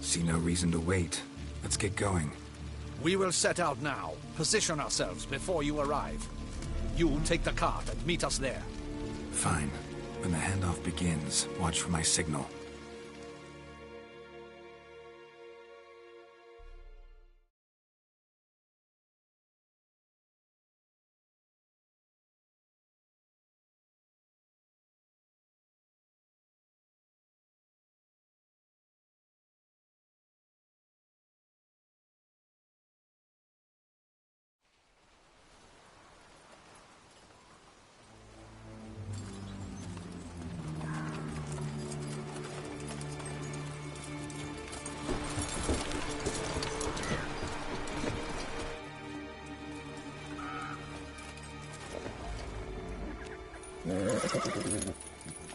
See no reason to wait. Let's get going. We will set out now. Position ourselves before you arrive. You take the cart and meet us there. Fine. When the handoff begins, watch for my signal.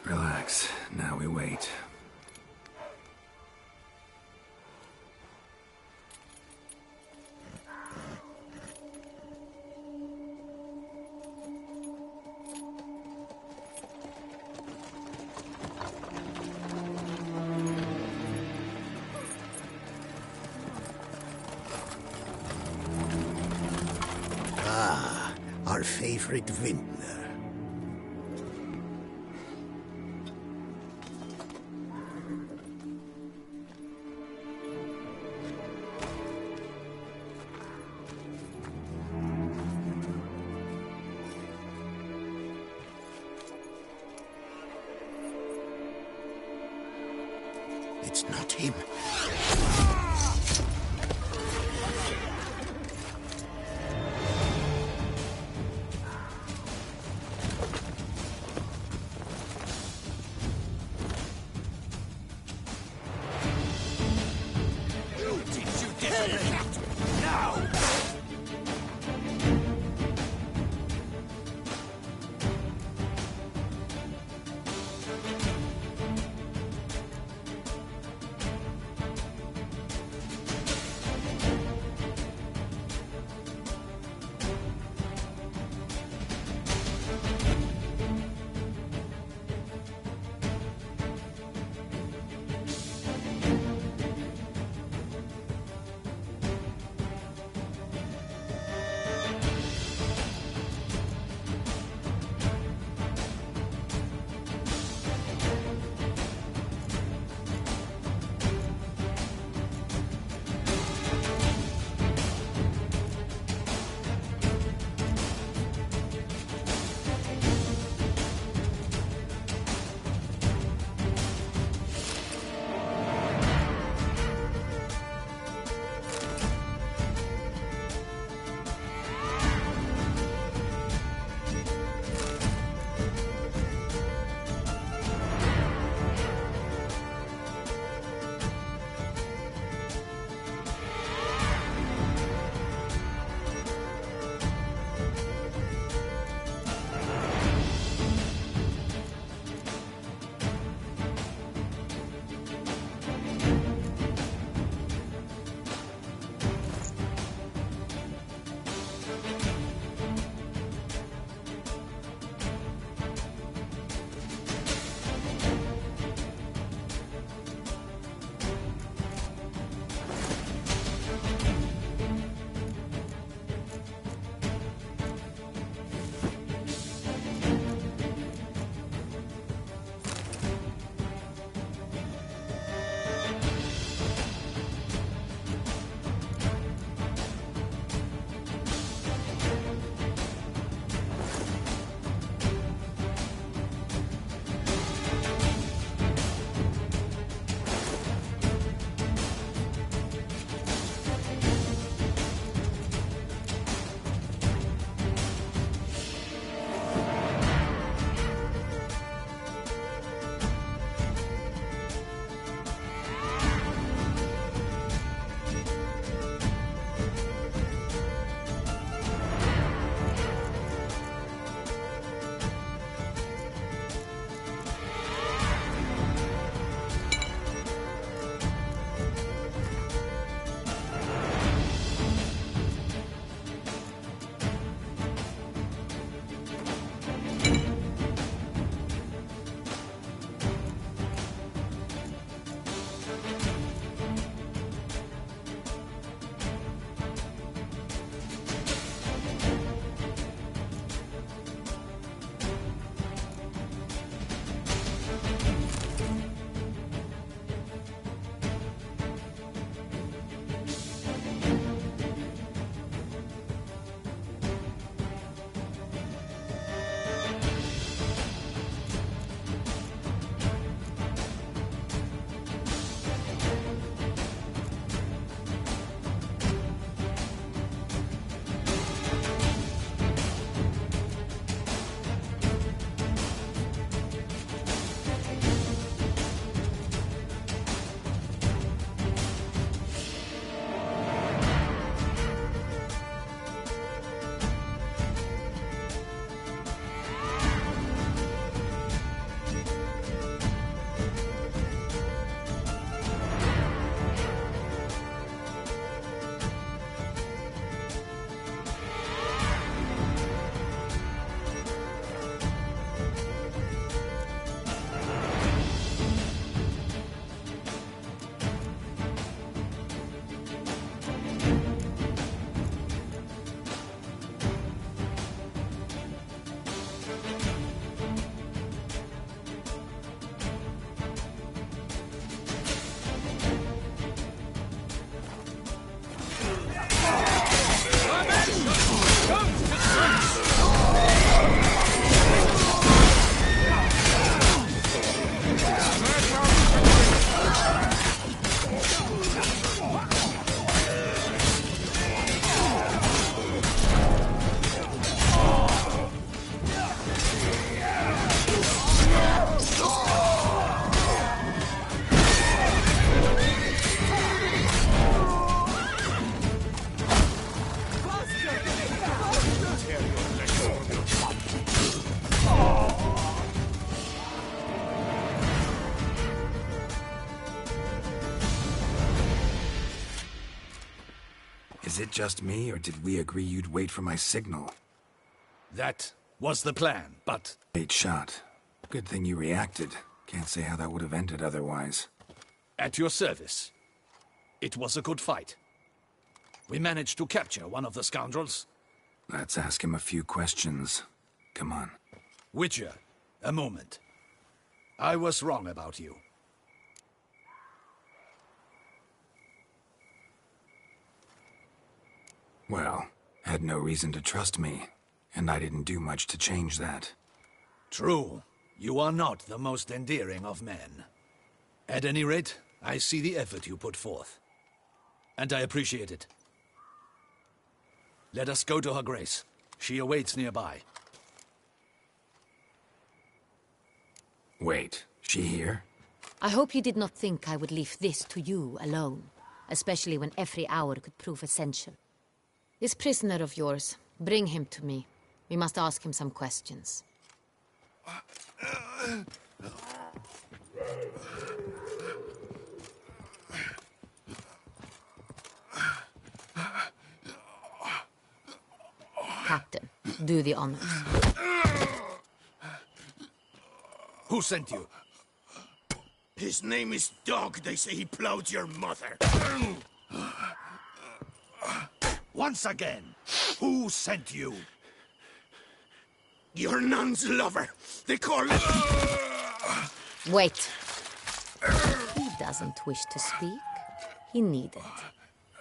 Relax. Now we wait. Ah, our favorite vintner. It's not him. Is it just me, or did we agree you'd wait for my signal? That was the plan, but... Great shot. Good thing you reacted. Can't say how that would have ended otherwise. At your service. It was a good fight. We managed to capture one of the scoundrels. Let's ask him a few questions. Come on. Witcher, a moment. I was wrong about you. Well, had no reason to trust me, and I didn't do much to change that. True. You are not the most endearing of men. At any rate, I see the effort you put forth. And I appreciate it. Let us go to her grace. She awaits nearby. Wait, she here? I hope you did not think I would leave this to you alone, especially when every hour could prove essential. This prisoner of yours, bring him to me. We must ask him some questions. Captain, do the honors. Who sent you? His name is Dog. They say he plowed your mother. Once again, who sent you? Your nun's lover. They call it... Wait. He doesn't wish to speak. He needn't.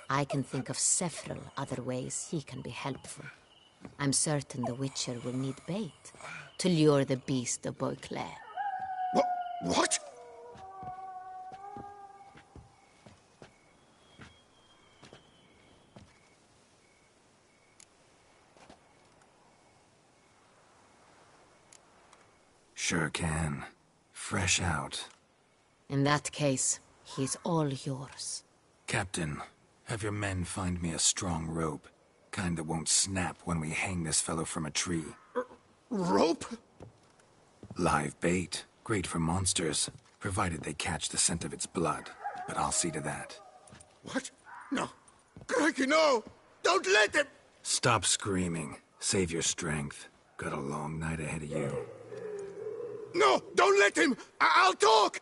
I can think of several other ways he can be helpful. I'm certain the Witcher will need bait to lure the beast of Beauclair. What? Sure can. Fresh out. In that case, he's all yours. Captain, have your men find me a strong rope. Kind that won't snap when we hang this fellow from a tree. Rope? Live bait. Great for monsters, provided they catch the scent of its blood. But I'll see to that. What? No. Crikey, no! Don't let him! Stop screaming. Save your strength. Got a long night ahead of you. No! Don't let him! I'll talk!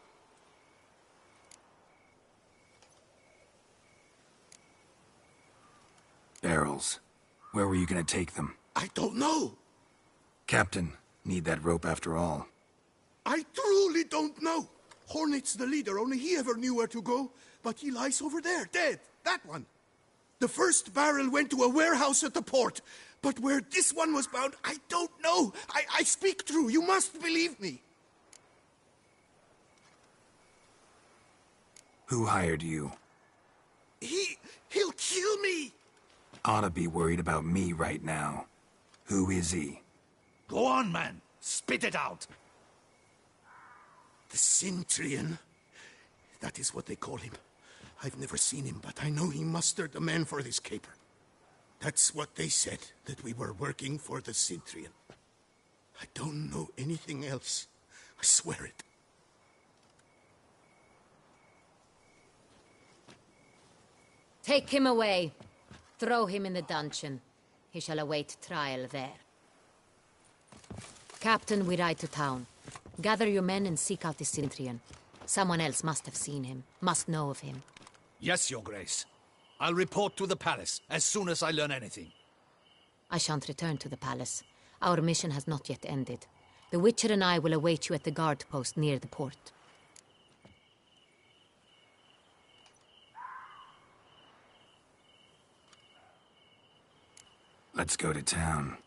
Barrels. Where were you gonna take them? I don't know. Captain, need that rope after all. I truly don't know. Hornet's the leader, only he ever knew where to go. But he lies over there, dead. That one. The first barrel went to a warehouse at the port. But where this one was bound, I don't know. I speak true. You must believe me. Who hired you? He'll kill me. Oughta be worried about me right now. Who is he? Go on, man. Spit it out. The Cintrian. That is what they call him. I've never seen him, but I know he mustered the men for this caper. That's what they said, that we were working for the Cintrian. I don't know anything else. I swear it. Take him away. Throw him in the dungeon. He shall await trial there. Captain, we ride to town. Gather your men and seek out the Cintrian. Someone else must have seen him, must know of him. Yes, Your Grace. I'll report to the palace as soon as I learn anything. I shan't return to the palace. Our mission has not yet ended. The Witcher and I will await you at the guard post near the port. Let's go to town.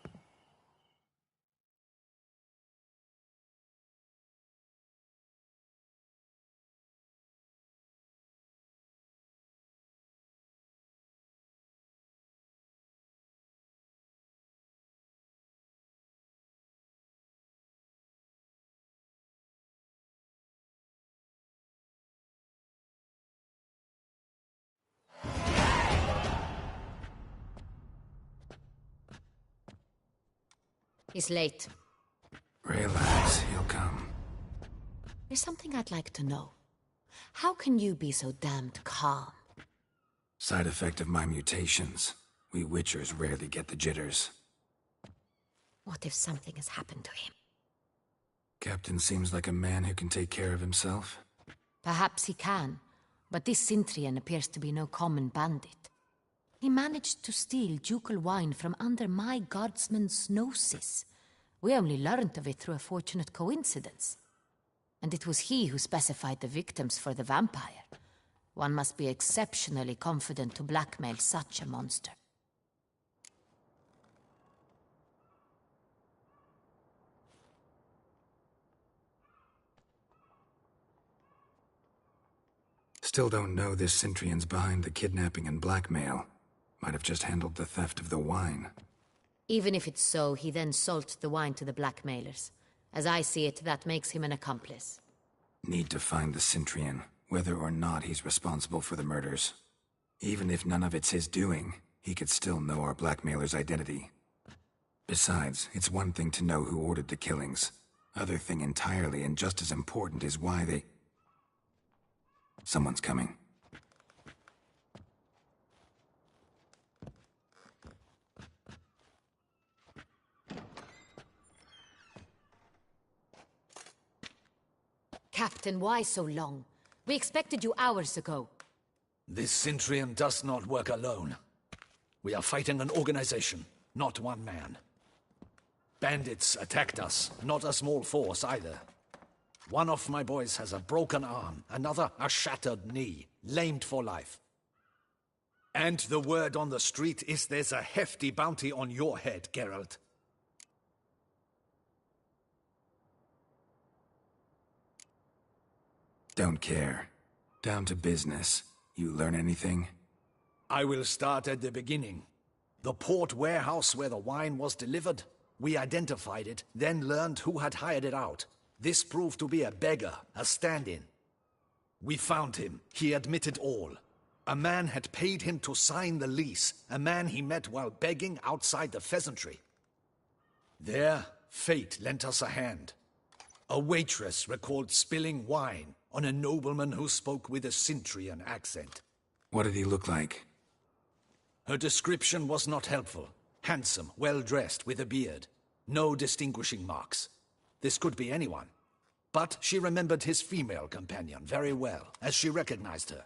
He's late. Relax, he'll come. There's something I'd like to know. How can you be so damned calm? Side effect of my mutations. We Witchers rarely get the jitters. What if something has happened to him? Captain seems like a man who can take care of himself. Perhaps he can, but this Sintrian appears to be no common bandit. He managed to steal ducal wine from under my guardsman's noses. We only learned of it through a fortunate coincidence. And it was he who specified the victims for the vampire. One must be exceptionally confident to blackmail such a monster. Still don't know this Sintrian's behind the kidnapping and blackmail. Might have just handled the theft of the wine. Even if it's so, he then sold the wine to the blackmailers. As I see it, that makes him an accomplice. Need to find the Sintrian, whether or not he's responsible for the murders. Even if none of it's his doing, he could still know our blackmailer's identity. Besides, it's one thing to know who ordered the killings. Other thing entirely, and just as important, is why they... Someone's coming. Captain, why so long? We expected you hours ago. This Sintrian does not work alone. We are fighting an organization, not one man. Bandits attacked us, not a small force either. One of my boys has a broken arm, another a shattered knee, lamed for life. And the word on the street is there's a hefty bounty on your head, Geralt. Don't care. Down to business. You learn anything? I will start at the beginning. The port warehouse where the wine was delivered. We identified it, then learned who had hired it out. This proved to be a beggar, a stand-in. We found him. He admitted all. A man had paid him to sign the lease, a man he met while begging outside the pheasantry. There, fate lent us a hand. A waitress recalled spilling wine on a nobleman who spoke with a Sintrian accent. What did he look like? Her description was not helpful. Handsome, well-dressed, with a beard. No distinguishing marks. This could be anyone. But she remembered his female companion very well, as she recognized her.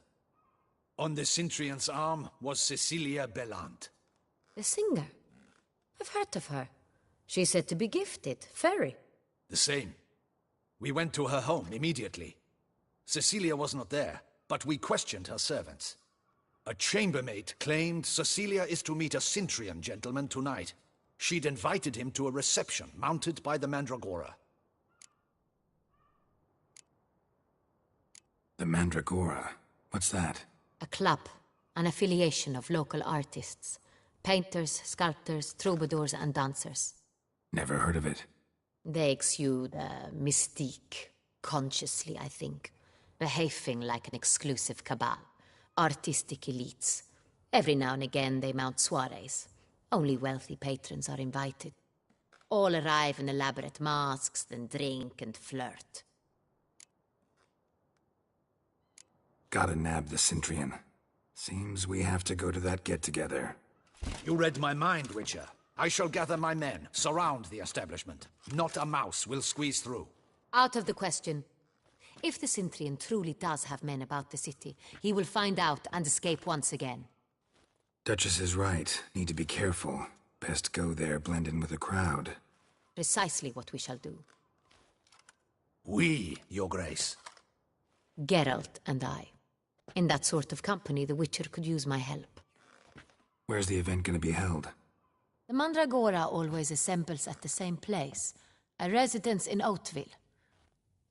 On the Sintrian's arm was Cecilia Bellant. The singer? I've heard of her. She's said to be gifted, fairy. The same. We went to her home immediately. Cecilia was not there, but we questioned her servants. A chambermaid claimed Cecilia is to meet a Sintrian gentleman tonight. She'd invited him to a reception mounted by the Mandragora. The Mandragora? What's that? A club, an affiliation of local artists. Painters, sculptors, troubadours and dancers. Never heard of it. They exude mystique, consciously, I think. Behaving like an exclusive cabal. Artistic elites. Every now and again they mount soirees. Only wealthy patrons are invited. All arrive in elaborate masks, then drink and flirt. Gotta nab the Sintrian. Seems we have to go to that get-together. You read my mind, Witcher. I shall gather my men, surround the establishment. Not a mouse will squeeze through. Out of the question. If the Sintrian truly does have men about the city, he will find out and escape once again. Duchess is right. Need to be careful. Best go there, blend in with the crowd. Precisely what we shall do. We, Your Grace. Geralt and I. In that sort of company, the Witcher could use my help. Where's the event gonna be held? The Mandragora always assembles at the same place, a residence in Oatville.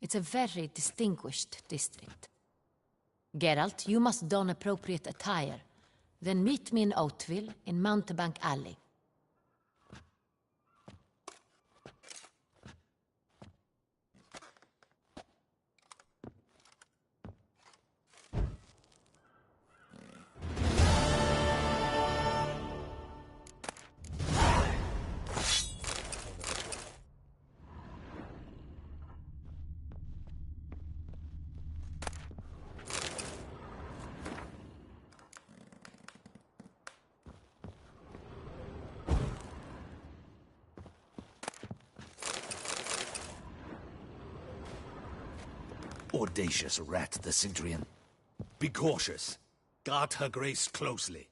It's a very distinguished district. Geralt, you must don appropriate attire. Then meet me in Oatville, in Mountebank Alley. Audacious rat, the Cintrian. Be cautious. Guard her grace closely.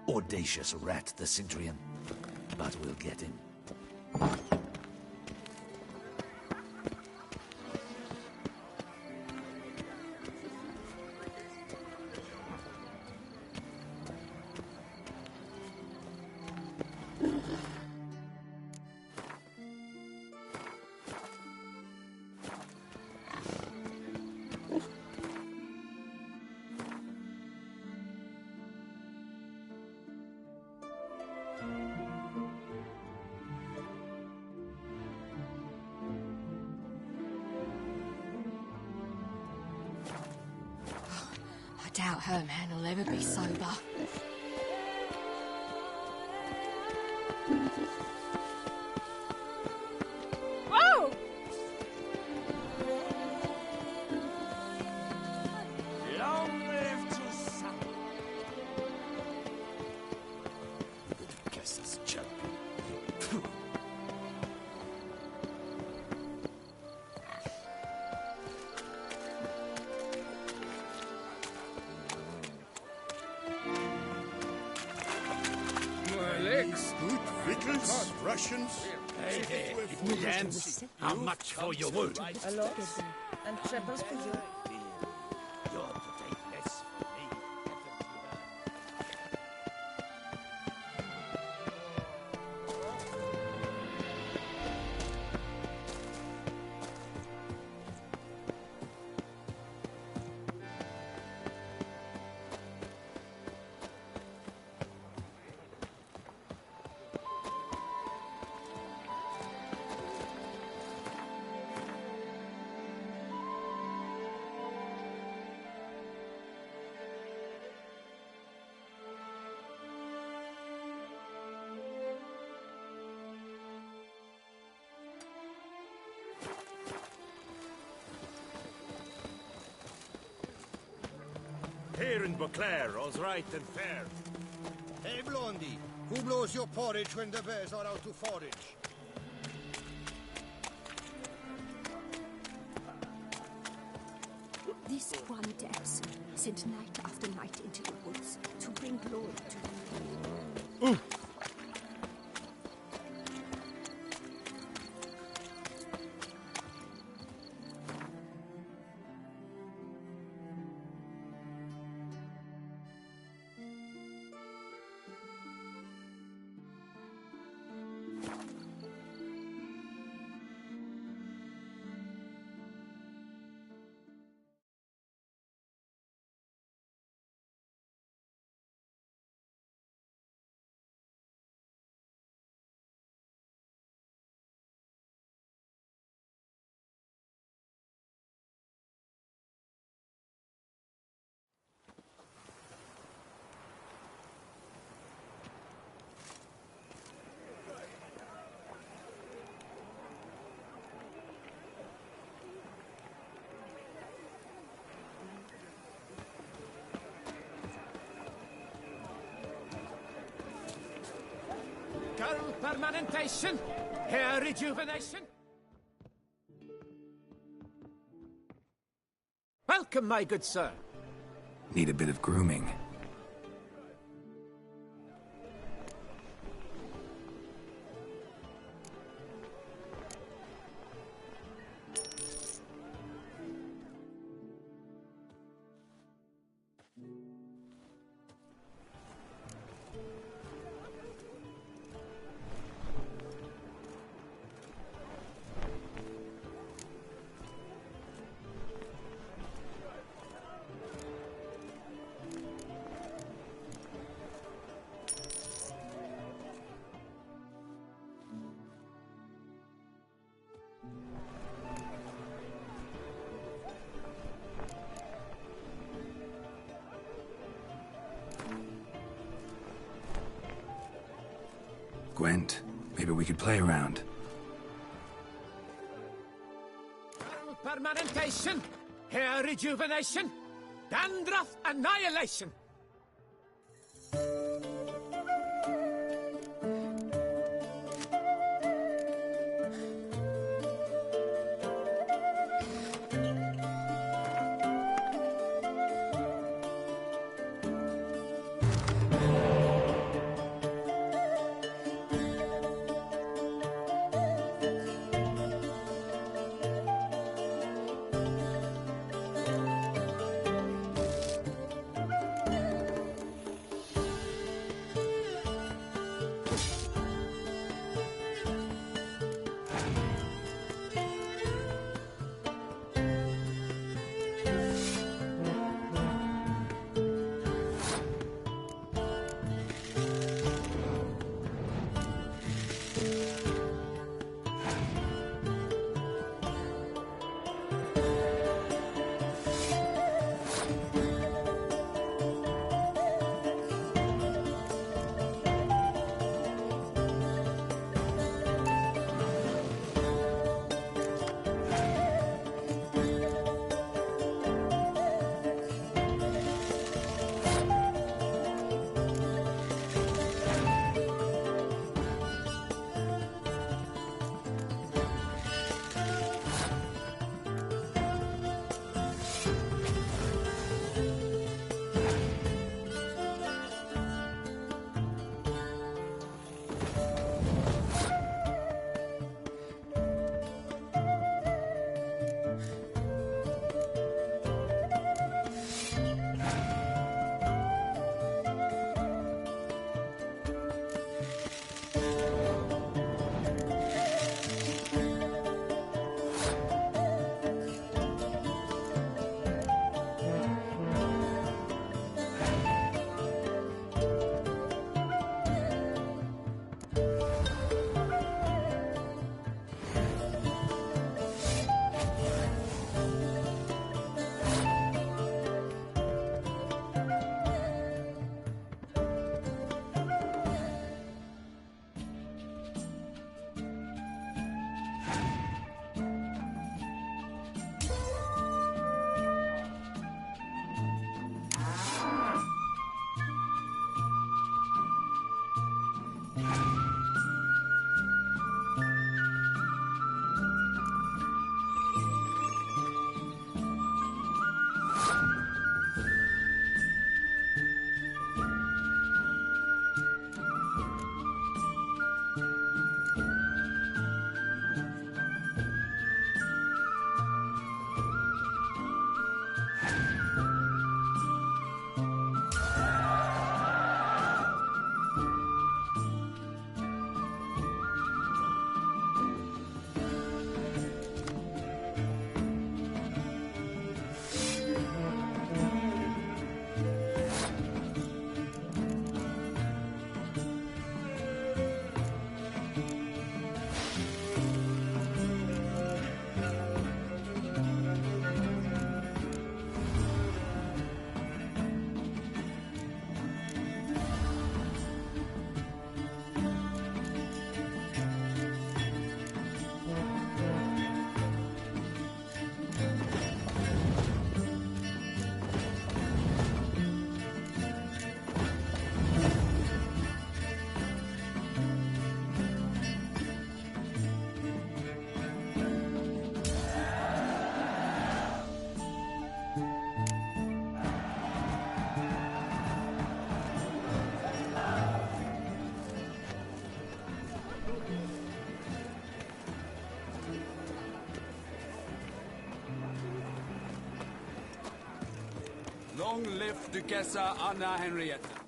Audacious rat, the Cintrian. But we'll get him. I doubt her man will ever be sober. Whoa! Long live to some. Guess it's joking. Good victuals, Russians. Hey there, Italians. How much for your wood? A lot. And shepherds for you. You're to take less from me. Here in Beauclair, all's right and fair. Hey, Blondie, who blows your porridge when the bears are out to forage? This one dance sent night after night into the woods to bring glory to you. Girl permanentation, hair rejuvenation. Welcome, my good sir. Need a bit of grooming. Gwent, maybe we could play around. Permanentation, hair rejuvenation, dandruff annihilation. Long live Duchessa Anna Henrietta.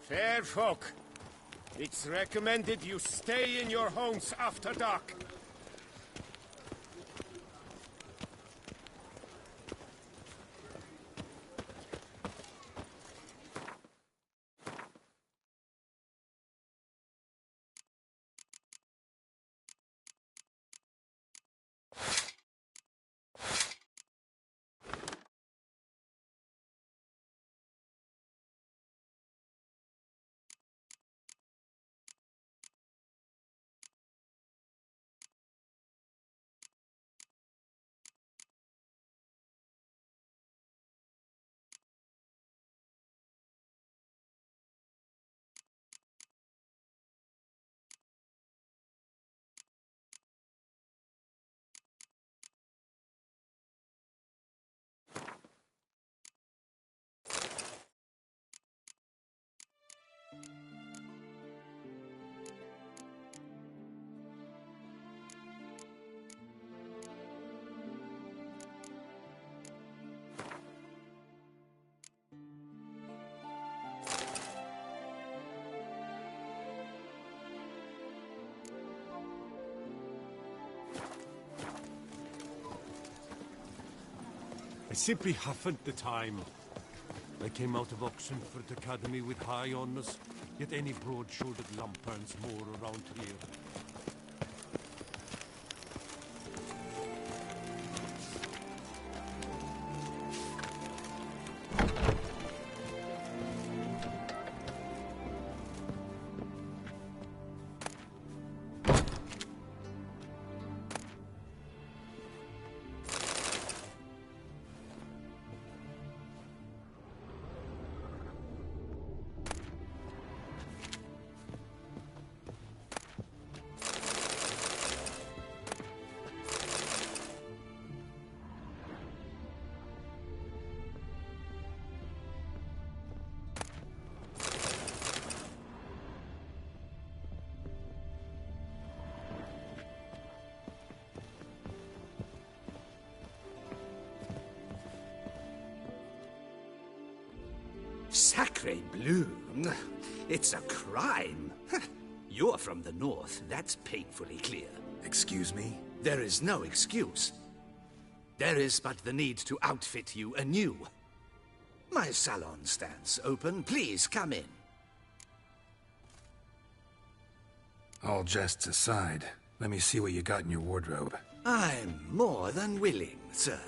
Fair folk, it's recommended you stay in your homes after dark. I simply haven't the time. I came out of Oxenford Academy with high honours, yet any broad-shouldered lump earns more around here. Sacre bleu! It's a crime. You're from the north, that's painfully clear. Excuse me? There is no excuse. There is but the need to outfit you anew. My salon stands open. Please come in. All jests aside, let me see what you got in your wardrobe. I'm more than willing, sir.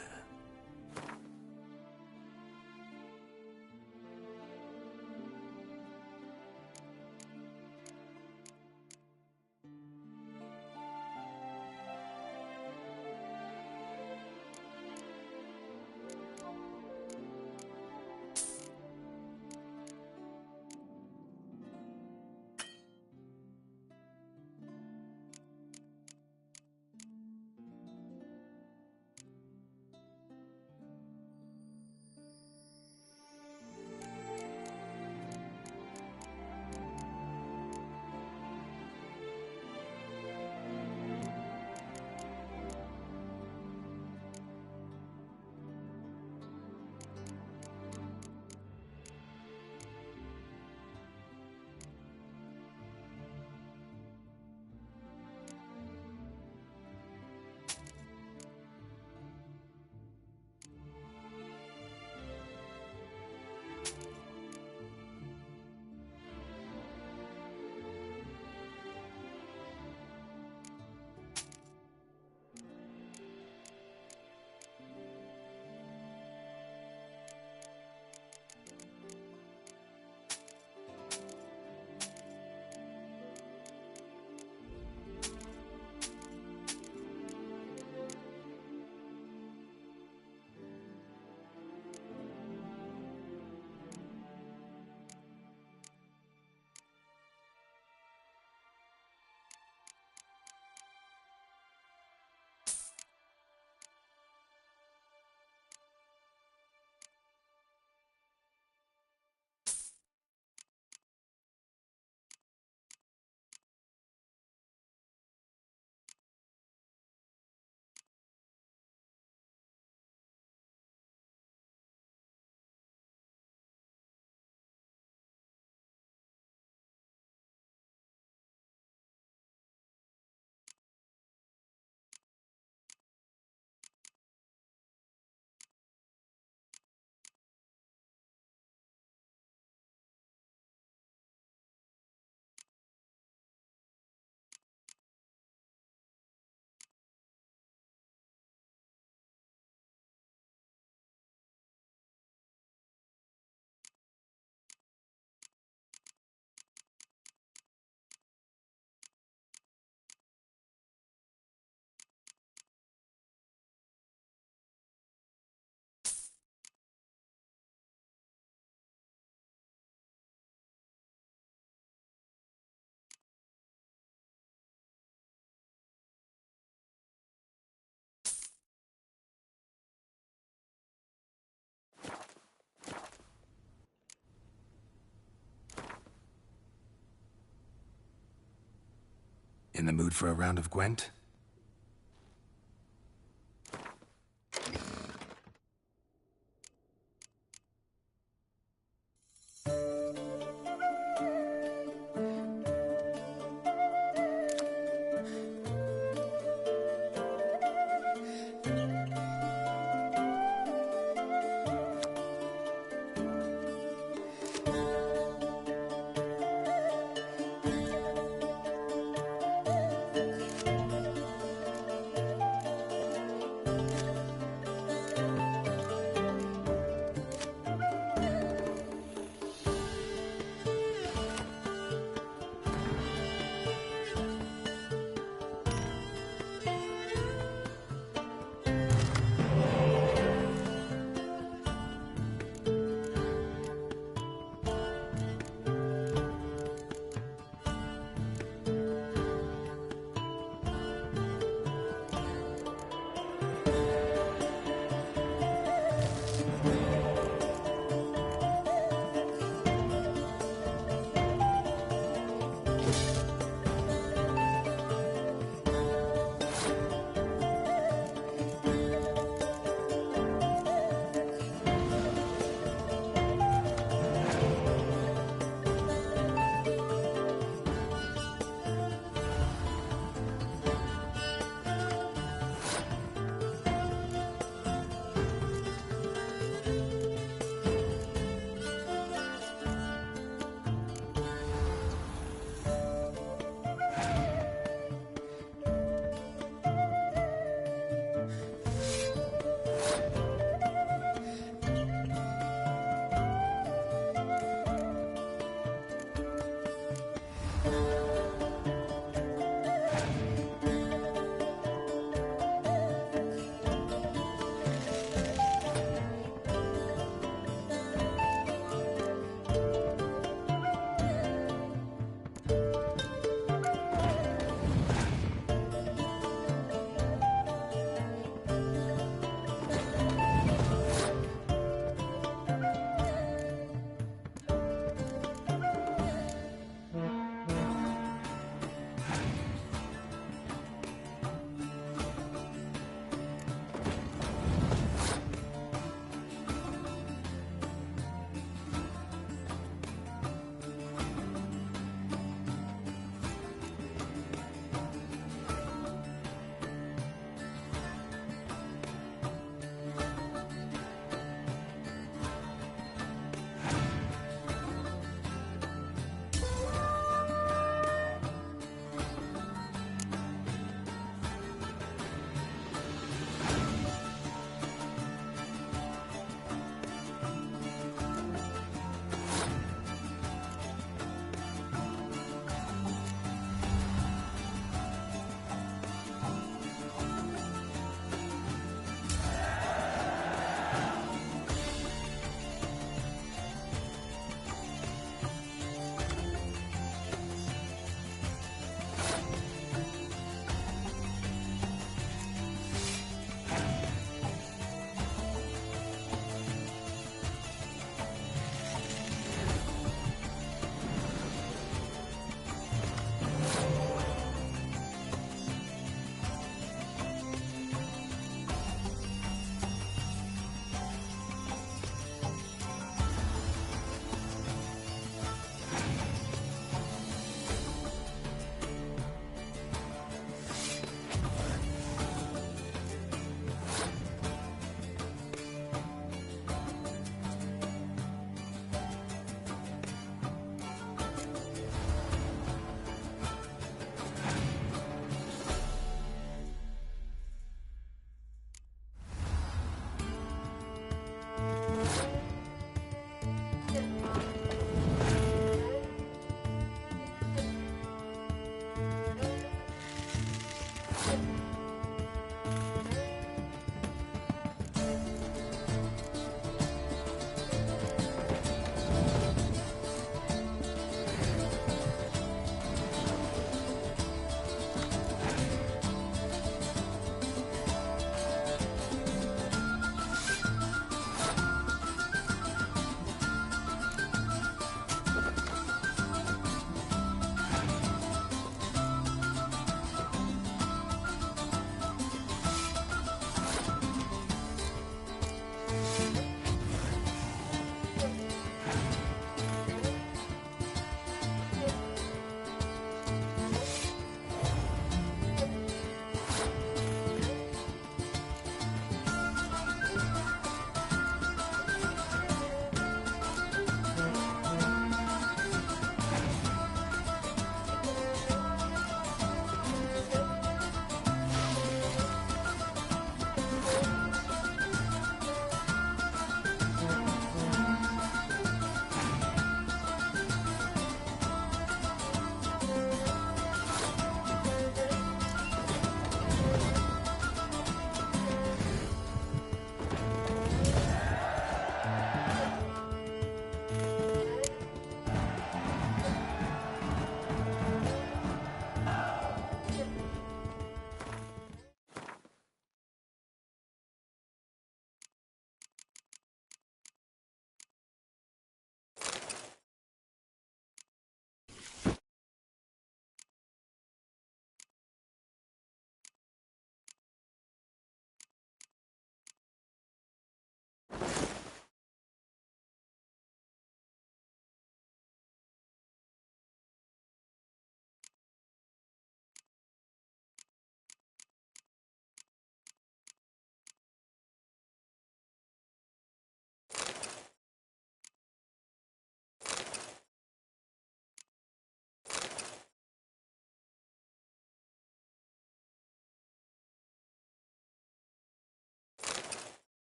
In the mood for a round of Gwent?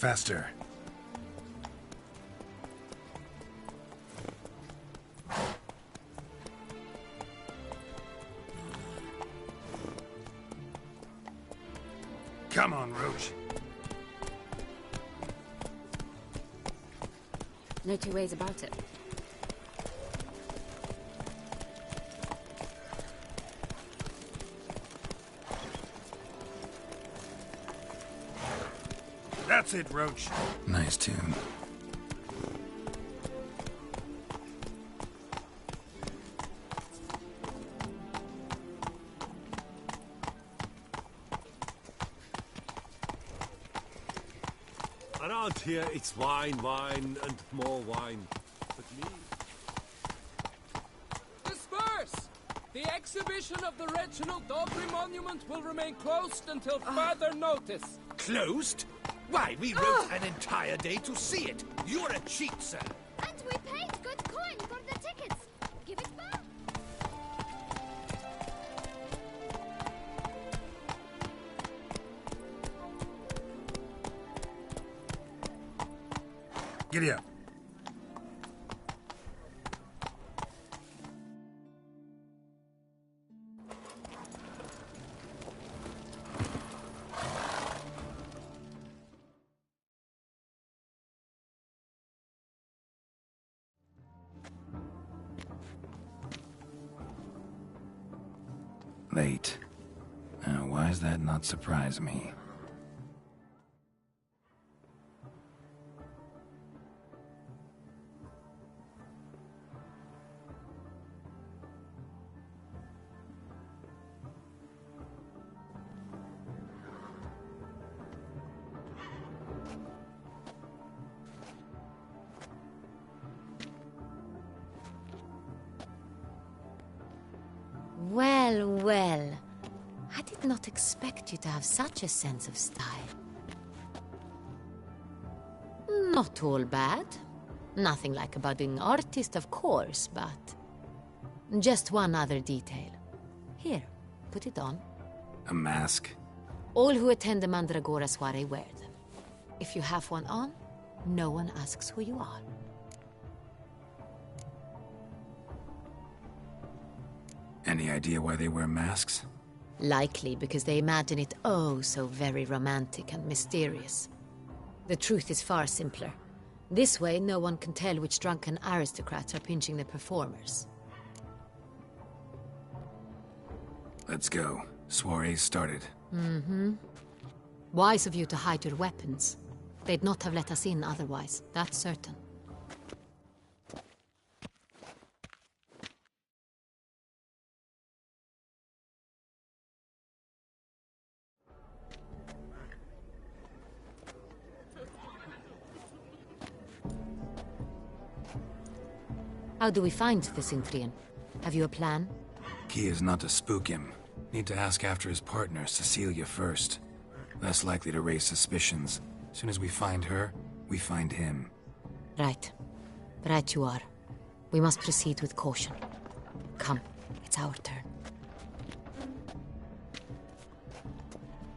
Faster. Come on, Roach. No two ways about it. That's it, Roach. Nice tune. Around here, it's wine, wine, and more wine. But me... Disperse! The exhibition of the Reginald Dobry Monument will remain closed until further notice. Closed? Why, we wrote an entire day to see it. You're a cheat, sir. And we paid good coin for the tickets. Give it back. Giddy up. Late. Now, why does that not surprise me? Well, well. I did not expect you to have such a sense of style. Not all bad. Nothing like a budding artist, of course, but... just one other detail. Here, put it on. A mask? All who attend the Mandragora soiree wear them. If you have one on, no one asks who you are. Any idea why they wear masks? Likely because they imagine it oh so very romantic and mysterious. The truth is far simpler. This way, no one can tell which drunken aristocrats are pinching the performers. Let's go. Soiree's started. Mm-hmm. Wise of you to hide your weapons. They'd not have let us in otherwise, that's certain. How do we find the Cintrian? Have you a plan? Key is not to spook him. Need to ask after his partner, Cecilia, first. Less likely to raise suspicions. Soon as we find her, we find him. Right. Right you are. We must proceed with caution. Come, it's our turn.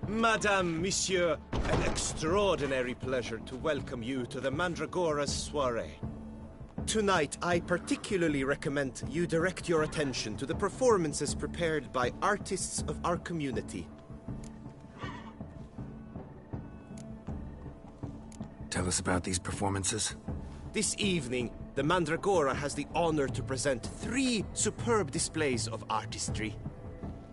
Madame, Monsieur, an extraordinary pleasure to welcome you to the Mandragora's soiree. Tonight, I particularly recommend you direct your attention to the performances prepared by artists of our community. Tell us about these performances. This evening, the Mandragora has the honor to present 3 superb displays of artistry.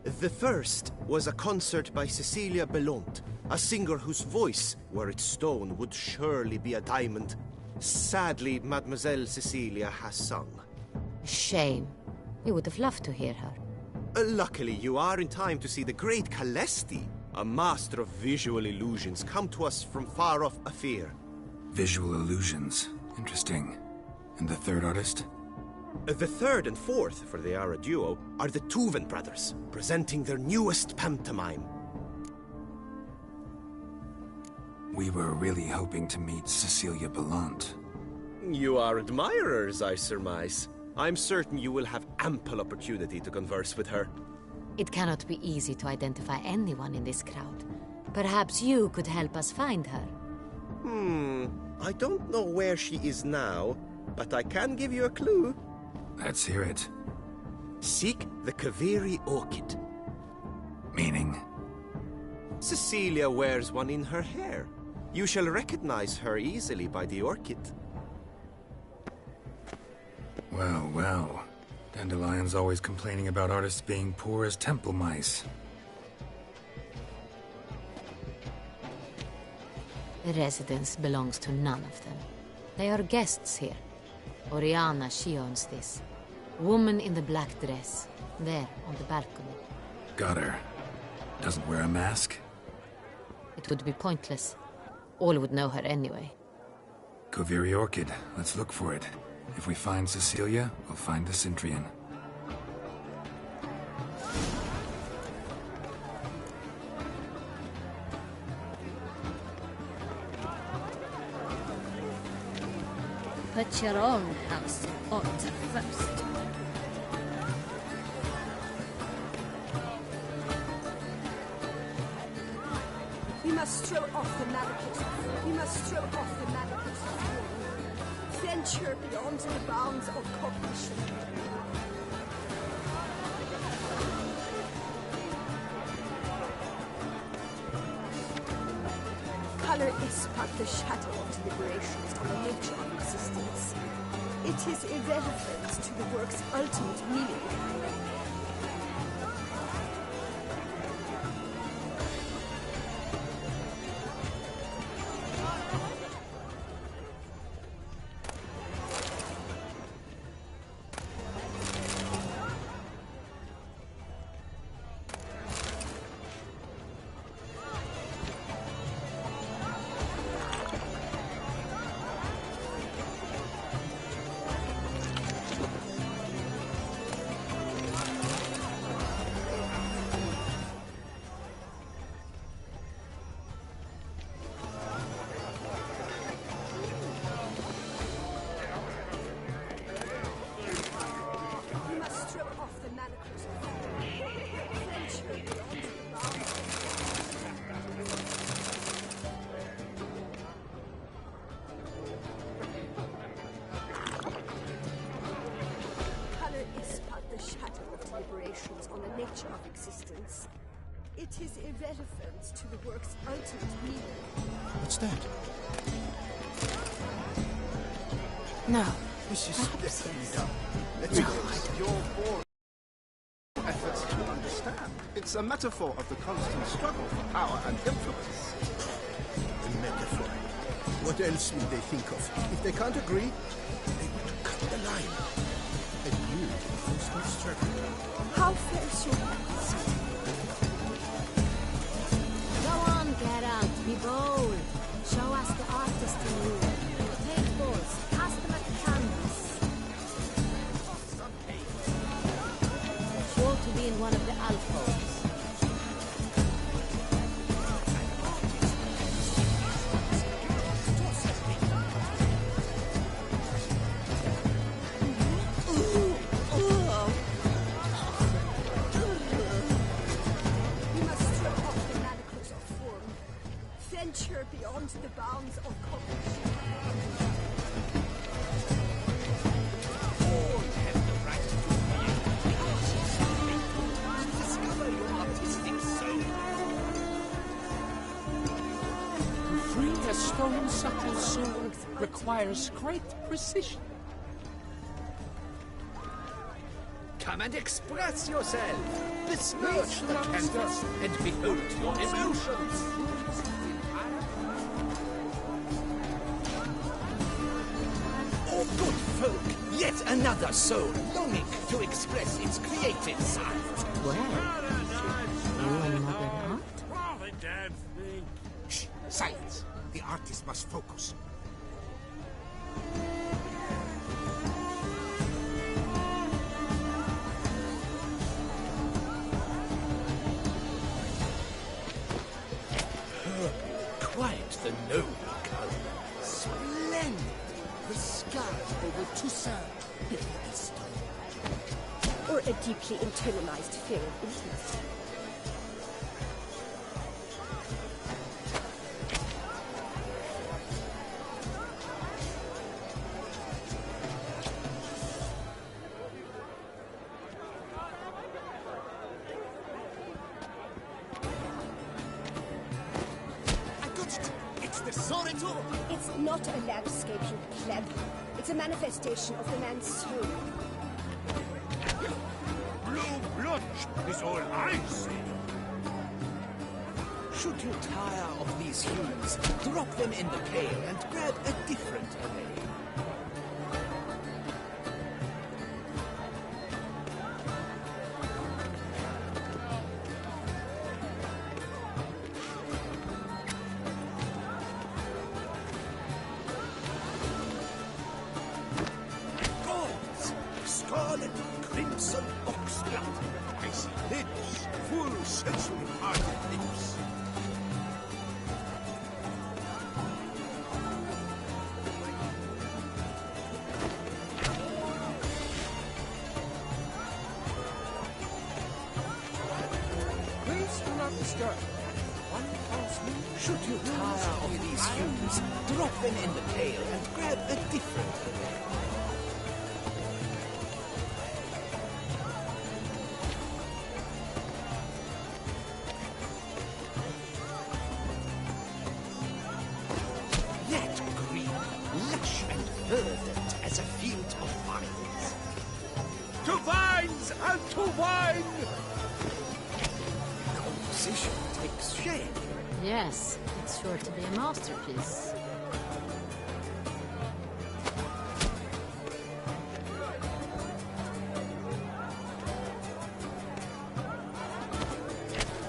The first was a concert by Cecilia Belont, a singer whose voice, were it stone, would surely be a diamond. Sadly, Mademoiselle Cecilia has sung. Shame. We would have loved to hear her. Luckily, you are in time to see the great Calesti, a master of visual illusions, come to us from far off Afir. Visual illusions. Interesting. And the third artist? The third and fourth, for they are a duo, are the Tuven brothers, presenting their newest pantomime. We were really hoping to meet Cecilia Belont. You are admirers, I surmise. I'm certain you will have ample opportunity to converse with her. It cannot be easy to identify anyone in this crowd. Perhaps you could help us find her. I don't know where she is now, but I can give you a clue. Let's hear it. Seek the Kaviri orchid. Meaning? Cecilia wears one in her hair. You shall recognize her easily by the orchid. Well, well. Dandelion's always complaining about artists being poor as temple mice. The residence belongs to none of them. They are guests here. Oriana, she owns this. Woman in the black dress. There, on the balcony. Got her. Doesn't wear a mask? It would be pointless. All would know her anyway. Kaviri Orchid. Let's look for it. If we find Cecilia, we'll find the Cintrian. Put your own house on first. We must throw off the manacles. We must throw off the manacles. Venture beyond the bounds of cognition. Color is but the shadow of deliberations on the nature of existence. It is irrelevant to the work's ultimate meaning. On the nature of existence. It is irrelevant to the work's ultimate meaning. What's that? No. This is definitely done. It's your board efforts to understand. It's a metaphor of the constant struggle for power and influence. A metaphor. What else will they think of? If they can't agree, they want to cut the line. And you, constant struggle. How fares your best? Go on, Geralt. Be bold. Show us the artist in you. Take balls. Cast them at the canvas. Sure to be in one of the alcoves. Beyond the bounds of cognition. All have the right to discover your artistic soul. To free a stone-subtle soul requires great precision. Come and express yourself. Besmirch the canvas and behold your emotions. Good folk, yet another soul longing to express its creative side. Well, you another art? Oh, the damn thing. Shh, silence. The artist must focus. Quite the noble color. Splendid. The scars over Toussaint before the stone. Or a deeply internalized fear of intimacy. It's not a landscape, you pleb. It's a manifestation of the man's soul. Blue blood is all I see. Should you tire of these hues, drop them in the pail and grab a different array. Gods! Scarlet, crimson, oxblood. I see lips, full sensually parted lips. Please do not disturb. One false move. Should you tire of these hues, drop them in the pail and grab a different array. That green, lush and verdant as a field of vines. To vines and to wine! Composition takes shape. Yes, it's sure to be a masterpiece.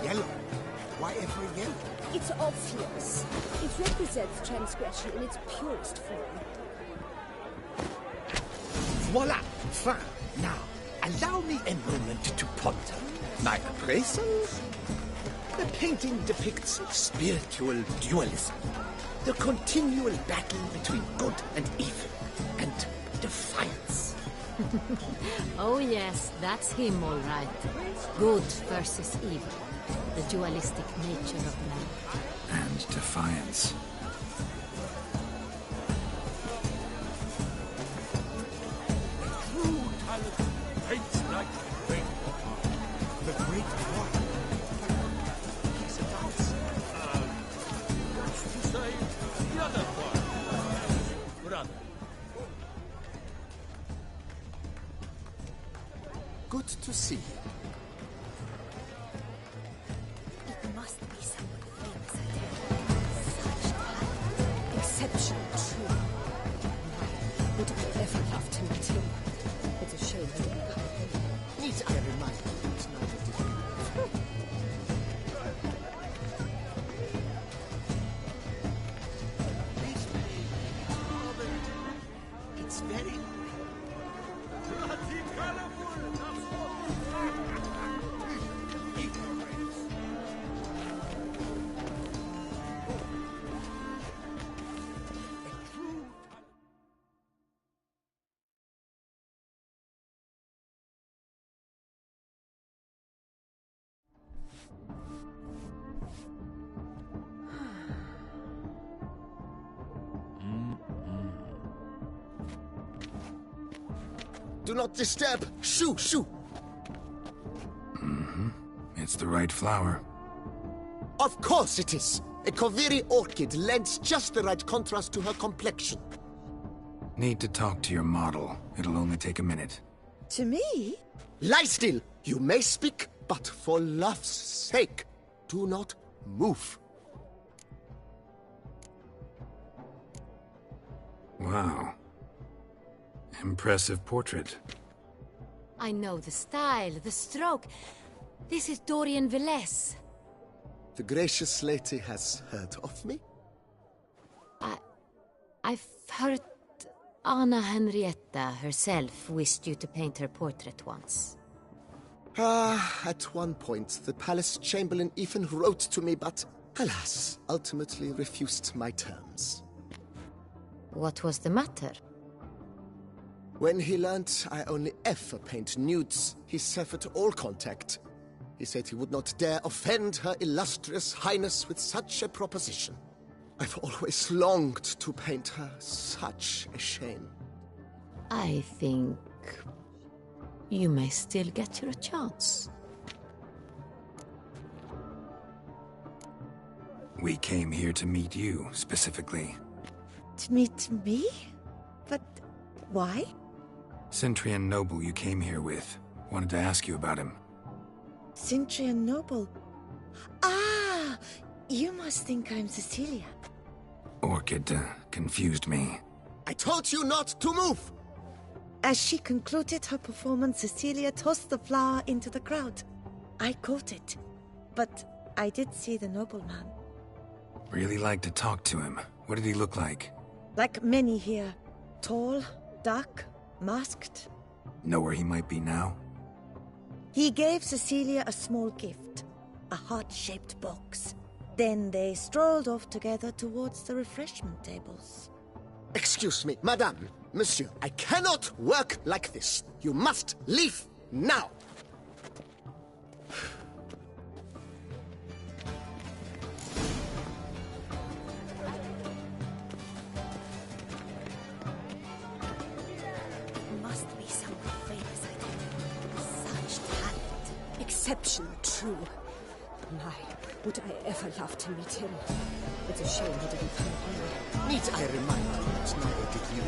Yellow. Why ever yellow? It's obvious. It represents transgression in its purest form. Voila! Fine. Now, allow me a moment to ponder. My appraisals? The painting depicts spiritual dualism. The continual battle between good and evil. And defiance. Oh yes, that's him all right. Good versus evil. The dualistic nature of man. And defiance. True talent paints like rainbow. The great one. He's a dancer. What's to say? The other one. Brother. Good to see you. It must be someone famous at Such talent. Exceptional, true. Would have ever loved to meet him. It's a shame he didn't come. Need I remind you, it's neither did you. It's very bloody colorful. Do not disturb! Shoo, shoo! It's the right flower. Of course it is! A Koviri orchid lends just the right contrast to her complexion. Need to talk to your model. It'll only take a minute. To me? Lie still! You may speak, but for love's sake, do not move. Wow. Impressive portrait. I know the style, the stroke. This is Dorian Velez. The gracious lady has heard of me? I've heard Anna Henrietta herself wished you to paint her portrait once. At one point, the palace chamberlain even wrote to me, but, alas, ultimately refused my terms. What was the matter? When he learnt I only ever paint nudes, he severed all contact. He said he would not dare offend her illustrious highness with such a proposition. I've always longed to paint her. Such a shame. I think you may still get your chance. We came here to meet you, specifically. To meet me? But why? Centrian noble you came here with. Wanted to ask you about him. Centrian noble. Ah! You must think I'm Cecilia. Orchid confused me. I told you not to move! As she concluded her performance, Cecilia tossed the flower into the crowd. I caught it, but I did see the nobleman. Really like to talk to him. What did he look like? Like many here. Tall, dark, masked. Know where he might be now? He gave Cecilia a small gift, a heart-shaped box. Then they strolled off together towards the refreshment tables. Excuse me, madame, monsieur, I cannot work like this. You must leave now. Must be someone famous, I think. Such talent. Exceptional, true. My, would I ever love to meet him. It's a shame he didn't come here. Need I remind you that neither did you.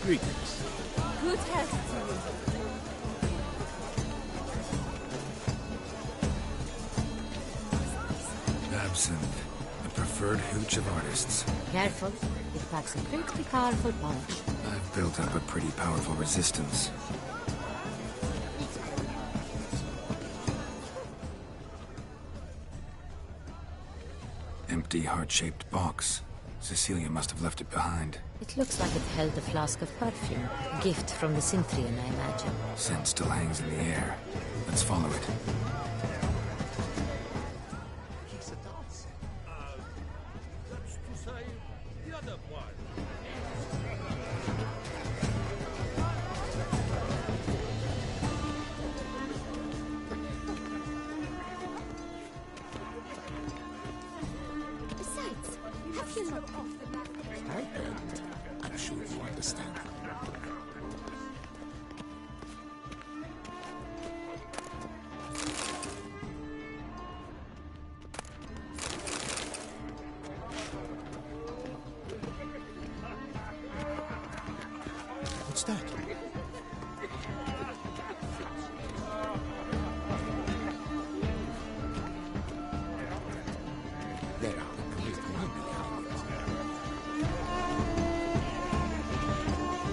Greetings. Good health to you. Absinthe, the preferred hooch of artists. Careful, it packs a pretty powerful punch. I've built up a pretty powerful resistance. Empty heart-shaped box. Cecilia must have left it behind. It looks like it held a flask of perfume. Gift from the Cintrian, I imagine. Scent still hangs in the air. Let's follow it. Besides, have you not off the back? I don't. I'm sure you understand. What's that? There are great men behind it.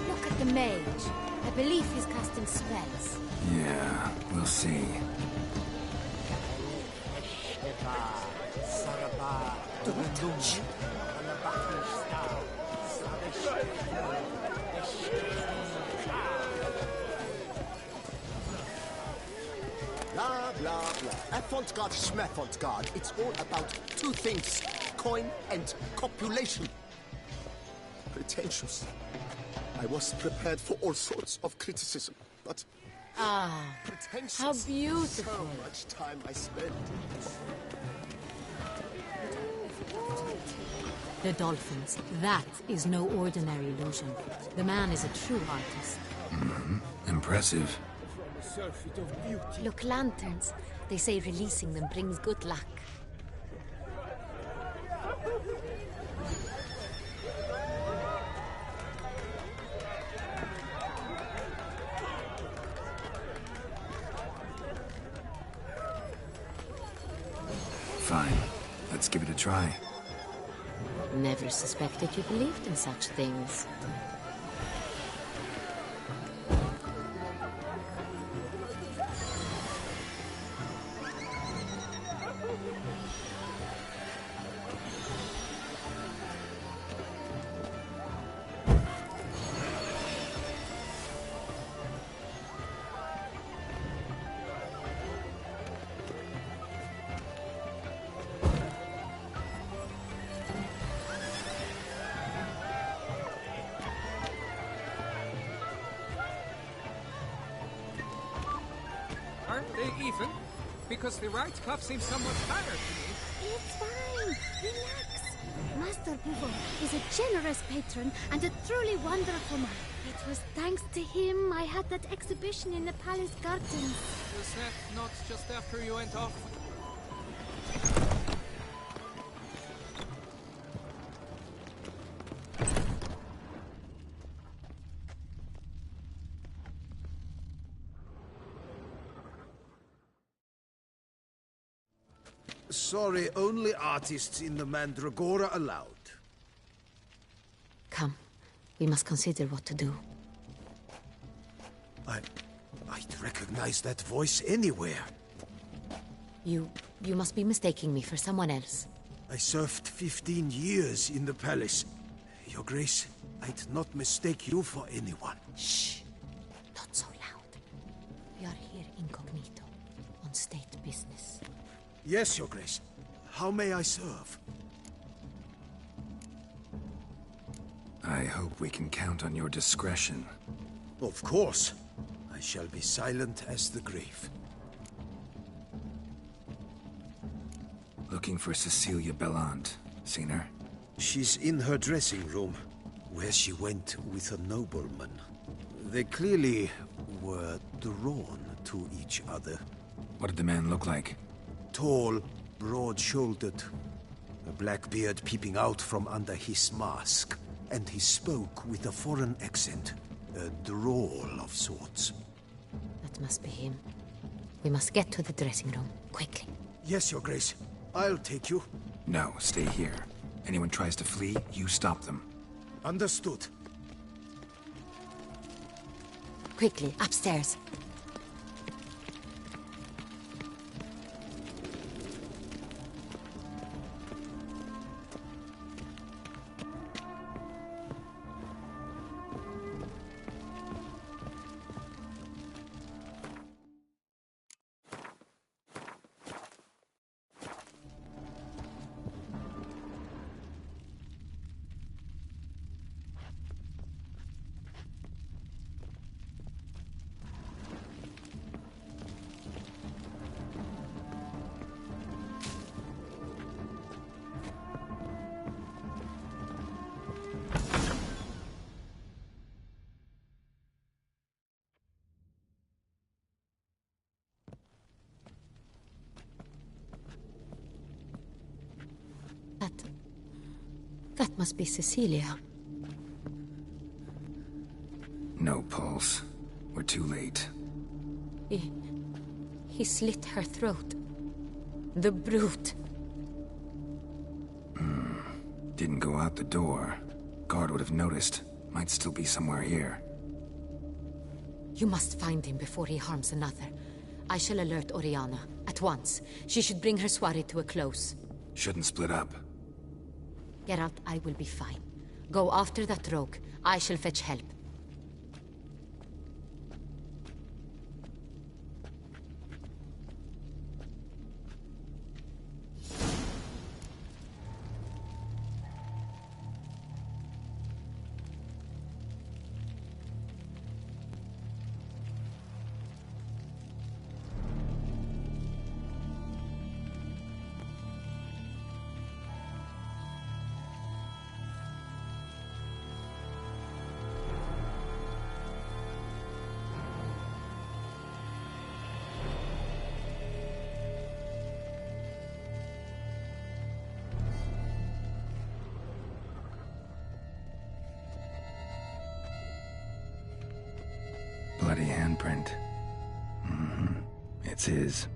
Look at the mage. I believe he's casting spells. Yeah, we'll see. Don't touch. Blah, blah, blah. Avant-garde, schmaffant-garde. It's all about two things. Coin and copulation. Pretentious. I was prepared for all sorts of criticism, but... Ah, pretentious. how beautiful. So much time I spent. The dolphins. That is no ordinary illusion. The man is a true artist. Mm-hmm. Impressive. Look, lanterns. They say releasing them brings good luck. Fine. Let's give it a try. Never suspected you believed in such things. Aren't they even? Because the right cuff seems somewhat tired to me. It's fine. Master Bouveau is a generous patron and a truly wonderful man. It was thanks to him I had that exhibition in the palace gardens. Was that not just after you went off? Sorry, only artists in the Mandragora allowed. Come. We must consider what to do. I'd recognize that voice anywhere. You must be mistaking me for someone else. I served 15 years in the palace. Your Grace, I'd not mistake you for anyone. Shh. Not so loud. We are here incognito, on state business. Yes, Your Grace. How may I serve? I hope we can count on your discretion. Of course. I shall be silent as the grave. Looking for Cecilia Bellant. Seen her? She's in her dressing room, where she went with a nobleman. They clearly were drawn to each other. What did the man look like? Tall, broad-shouldered, a black beard peeping out from under his mask, and he spoke with a foreign accent, a drawl of sorts. That must be him. We must get to the dressing room, quickly. Yes, Your Grace. I'll take you. No, stay here. Anyone tries to flee, you stop them. Understood. Quickly, upstairs. That must be Cecilia. No pulse. We're too late. He slit her throat. The brute. Didn't go out the door. Guard would have noticed. Might still be somewhere here. You must find him before he harms another. I shall alert Oriana at once. She should bring her soirée to a close. Shouldn't split up. Geralt, I will be fine. Go after that rogue. I shall fetch help. Bloody handprint. It's his.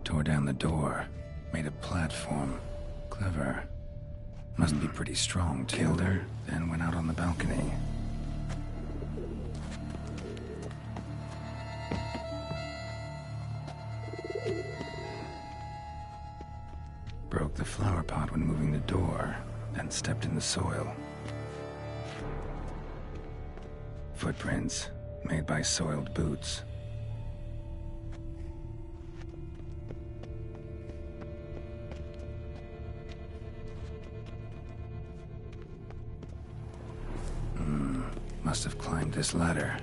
Tore down the door. Made a platform. Clever. Must be pretty strong. Killed her, then went out on the balcony. Broke the flower pot when moving the door, then stepped in the soil. Footprints, made by soiled boots. Must have climbed this ladder.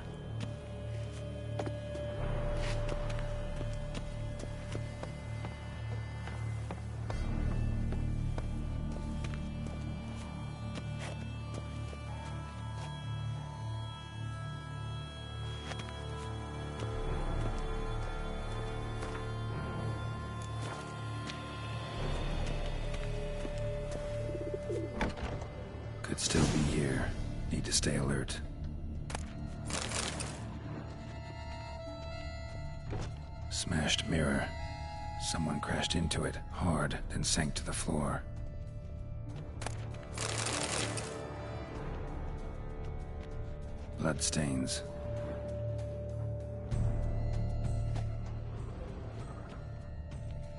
Could still be here. Need to stay alert. Smashed mirror. Someone crashed into it, hard, then sank to the floor. Bloodstains.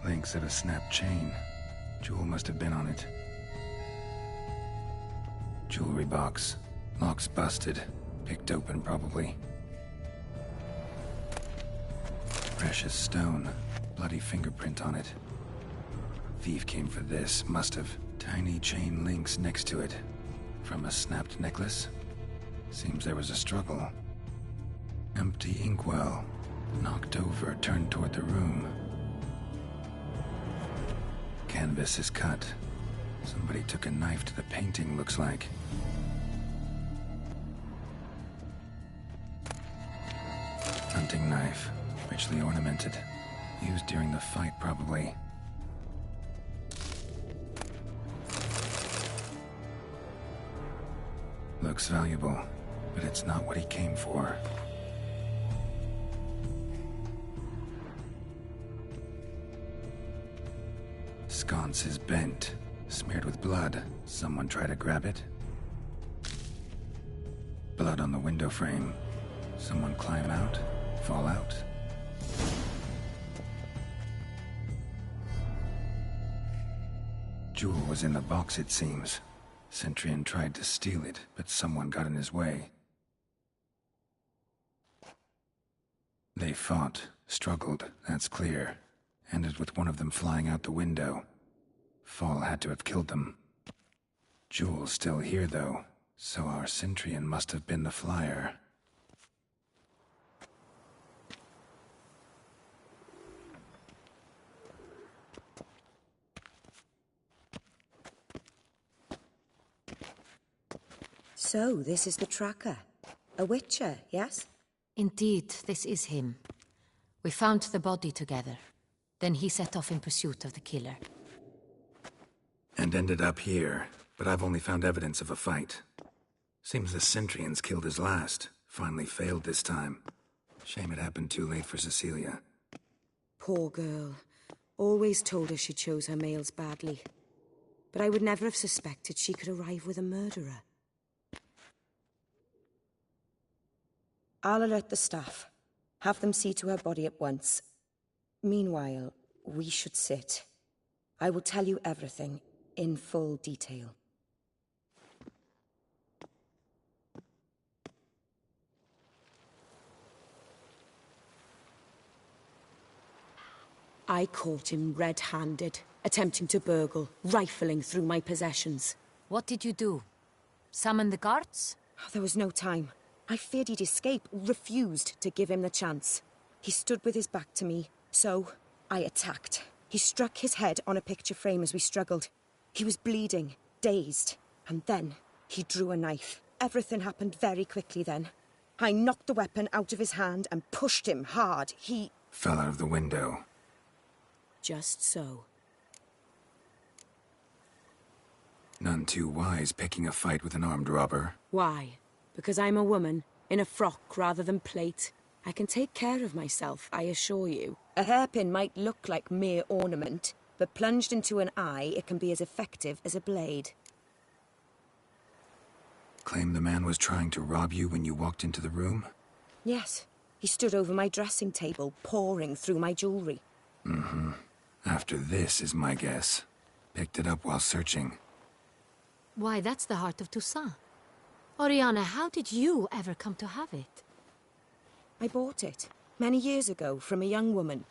Links of a snapped chain. Jewel must have been on it. Jewelry box. Lock's busted. Picked open, probably. Precious stone. Bloody fingerprint on it. Thief came for this, must have. Tiny chain links next to it. From a snapped necklace? Seems there was a struggle. Empty inkwell. Knocked over, turned toward the room. Canvas is cut. Somebody took a knife to the painting, looks like. Hunting knife. Richly ornamented. Used during the fight, probably. Looks valuable, but it's not what he came for. Sconce is bent, smeared with blood. Someone try to grab it? Blood on the window frame. Someone climb out? Fall out? Jewel was in the box, it seems. Centurion tried to steal it, but someone got in his way. They fought, struggled, that's clear. Ended with one of them flying out the window. Fall had to have killed them. Jewel's still here, though, so our Centurion must have been the flyer. So, this is the tracker. A witcher, yes? Indeed, this is him. We found the body together. Then he set off in pursuit of the killer. And ended up here, but I've only found evidence of a fight. Seems the Centurions killed his last. Finally failed this time. Shame it happened too late for Cecilia. Poor girl. Always told her she chose her males badly. But I would never have suspected she could arrive with a murderer. I'll alert the staff. Have them see to her body at once. Meanwhile, we should sit. I will tell you everything, in full detail. I caught him red-handed, attempting to burgle, rifling through my possessions. What did you do? Summon the guards? There was no time. I feared he'd escape, refused to give him the chance. He stood with his back to me, so I attacked. He struck his head on a picture frame as we struggled. He was bleeding, dazed, and then he drew a knife. Everything happened very quickly then. I knocked the weapon out of his hand and pushed him hard. He fell out of the window. Just so. None too wise picking a fight with an armed robber. Why? Because I'm a woman, in a frock rather than plate. I can take care of myself, I assure you. A hairpin might look like mere ornament, but plunged into an eye, it can be as effective as a blade. Claim the man was trying to rob you when you walked into the room? Yes. He stood over my dressing table, pouring through my jewelry. Mm-hmm. After this is my guess. Picked it up while searching. Why, that's the heart of Toussaint. Oriana, how did you ever come to have it? I bought it, many years ago, from a young woman.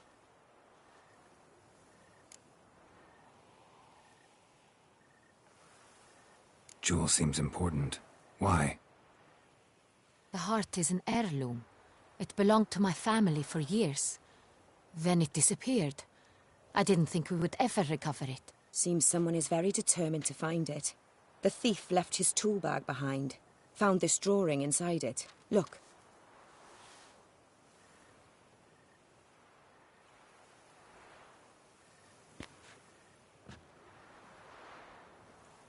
Jewel seems important. Why? The heart is an heirloom. It belonged to my family for years. Then it disappeared. I didn't think we would ever recover it. Seems someone is very determined to find it. The thief left his tool bag behind. Found this drawing inside it. Look.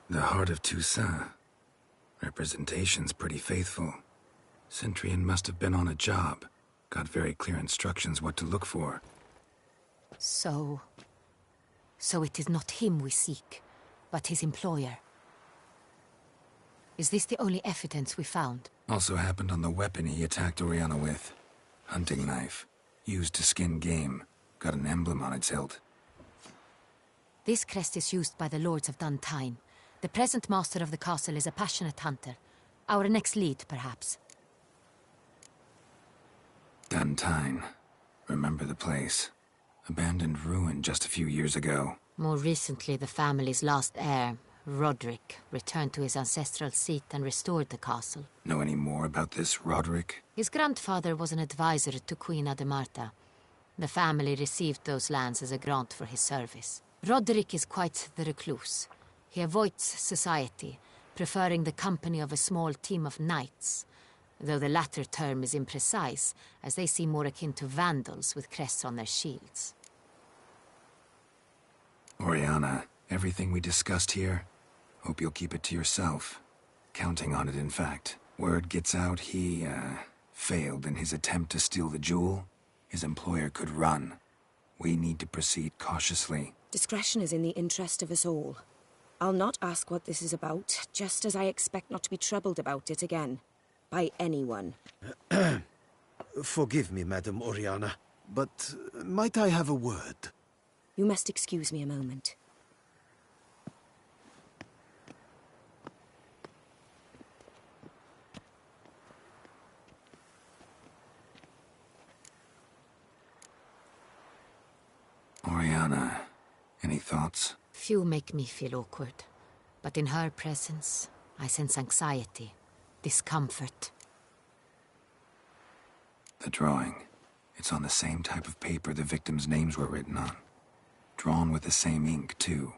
The heart of Toussaint. Representation's pretty faithful. Centurion must have been on a job. Got very clear instructions what to look for. So it is not him we seek, but his employer. Is this the only evidence we found? Also happened on the weapon he attacked Oriana with. Hunting knife. Used to skin game. Got an emblem on its hilt. This crest is used by the Lords of Duntine. The present master of the castle is a passionate hunter. Our next lead, perhaps. Duntine. Remember the place. Abandoned ruin just a few years ago. More recently, the family's last heir, Roderick, returned to his ancestral seat and restored the castle. Know any more about this Roderick? His grandfather was an advisor to Queen Ademarta. The family received those lands as a grant for his service. Roderick is quite the recluse. He avoids society, preferring the company of a small team of knights, though the latter term is imprecise, as they seem more akin to vandals with crests on their shields. Oriana, everything we discussed here, hope you'll keep it to yourself. Counting on it, in fact. Word gets out he, failed in his attempt to steal the jewel. His employer could run. We need to proceed cautiously. Discretion is in the interest of us all. I'll not ask what this is about, just as I expect not to be troubled about it again. By anyone. Forgive me, Madam Oriana, but might I have a word? You must excuse me a moment. Oriana, any thoughts? Few make me feel awkward, but in her presence, I sense anxiety, discomfort. The drawing. It's on the same type of paper the victims' names were written on. Drawn with the same ink, too.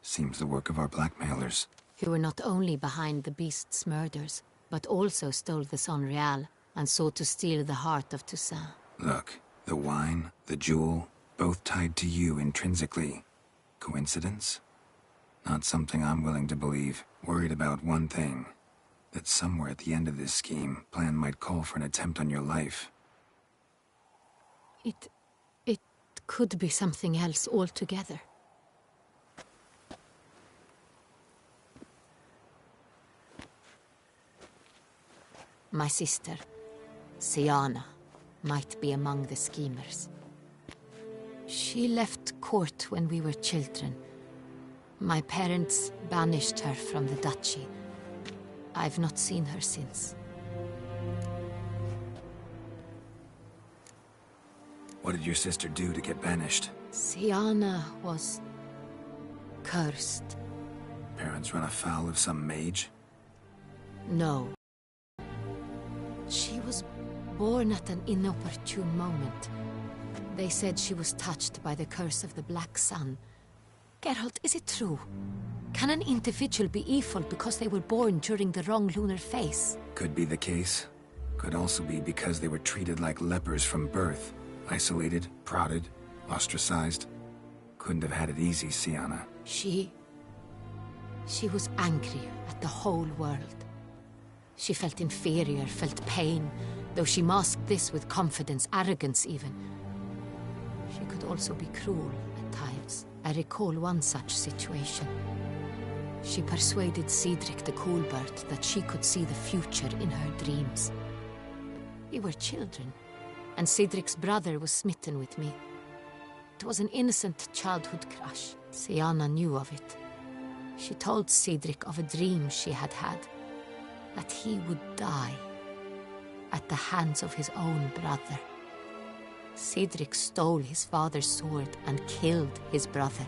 Seems the work of our blackmailers. Who were not only behind the beast's murders, but also stole the Son Real and sought to steal the heart of Toussaint. Look, the wine, the jewel, both tied to you intrinsically. Coincidence? Not something I'm willing to believe. Worried about one thing. That somewhere at the end of this scheme, plan might call for an attempt on your life. It could be something else altogether. My sister, Siana, might be among the schemers. She left court when we were children. My parents banished her from the duchy. I've not seen her since. What did your sister do to get banished? Siana was cursed. Parents run afoul of some mage? No. She was born at an inopportune moment. They said she was touched by the curse of the Black Sun. Geralt, is it true? Can an individual be evil because they were born during the wrong lunar phase? Could be the case. Could also be because they were treated like lepers from birth. Isolated, prodded, ostracized. Couldn't have had it easy, Siana. She was angry at the whole world. She felt inferior, felt pain, though she masked this with confidence, arrogance even. She could also be cruel at times. I recall one such situation. She persuaded Cedric the Coolbird that she could see the future in her dreams. We were children, and Cedric's brother was smitten with me. It was an innocent childhood crush. Siana knew of it. She told Cedric of a dream she had had, that he would die at the hands of his own brother. Cedric stole his father's sword and killed his brother.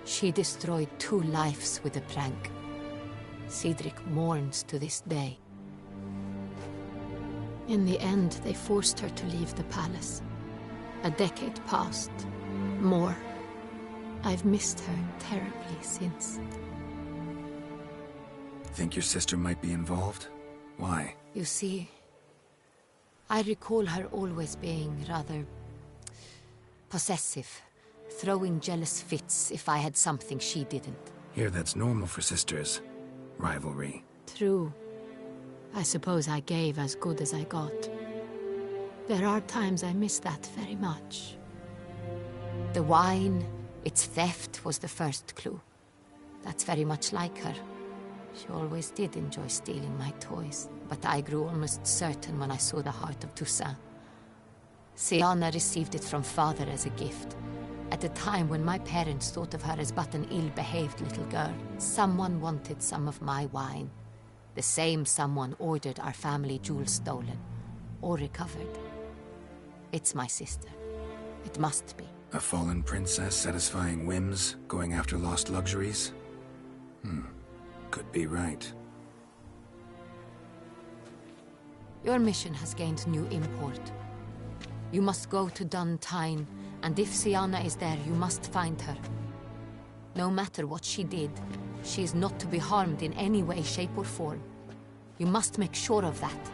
She destroyed 2 lives with a prank. Cedric mourns to this day. In the end, they forced her to leave the palace. A decade passed. More. I've missed her terribly since. Think your sister might be involved? Why? You see, I recall her always being rather possessive, throwing jealous fits if I had something she didn't. Here, that's normal for sisters. Rivalry. True. I suppose I gave as good as I got. There are times I miss that very much. The wine, its theft, was the first clue. That's very much like her. She always did enjoy stealing my toys, but I grew almost certain when I saw the heart of Toussaint. Sienna received it from father as a gift. At a time when my parents thought of her as but an ill-behaved little girl, someone wanted some of my wine. The same someone ordered our family jewels stolen, or recovered. It's my sister. It must be. A fallen princess satisfying whims, going after lost luxuries? Could be right. Your mission has gained new import. You must go to Dun Tyne, and if Sienna is there, you must find her. No matter what she did, she is not to be harmed in any way, shape, or form. You must make sure of that.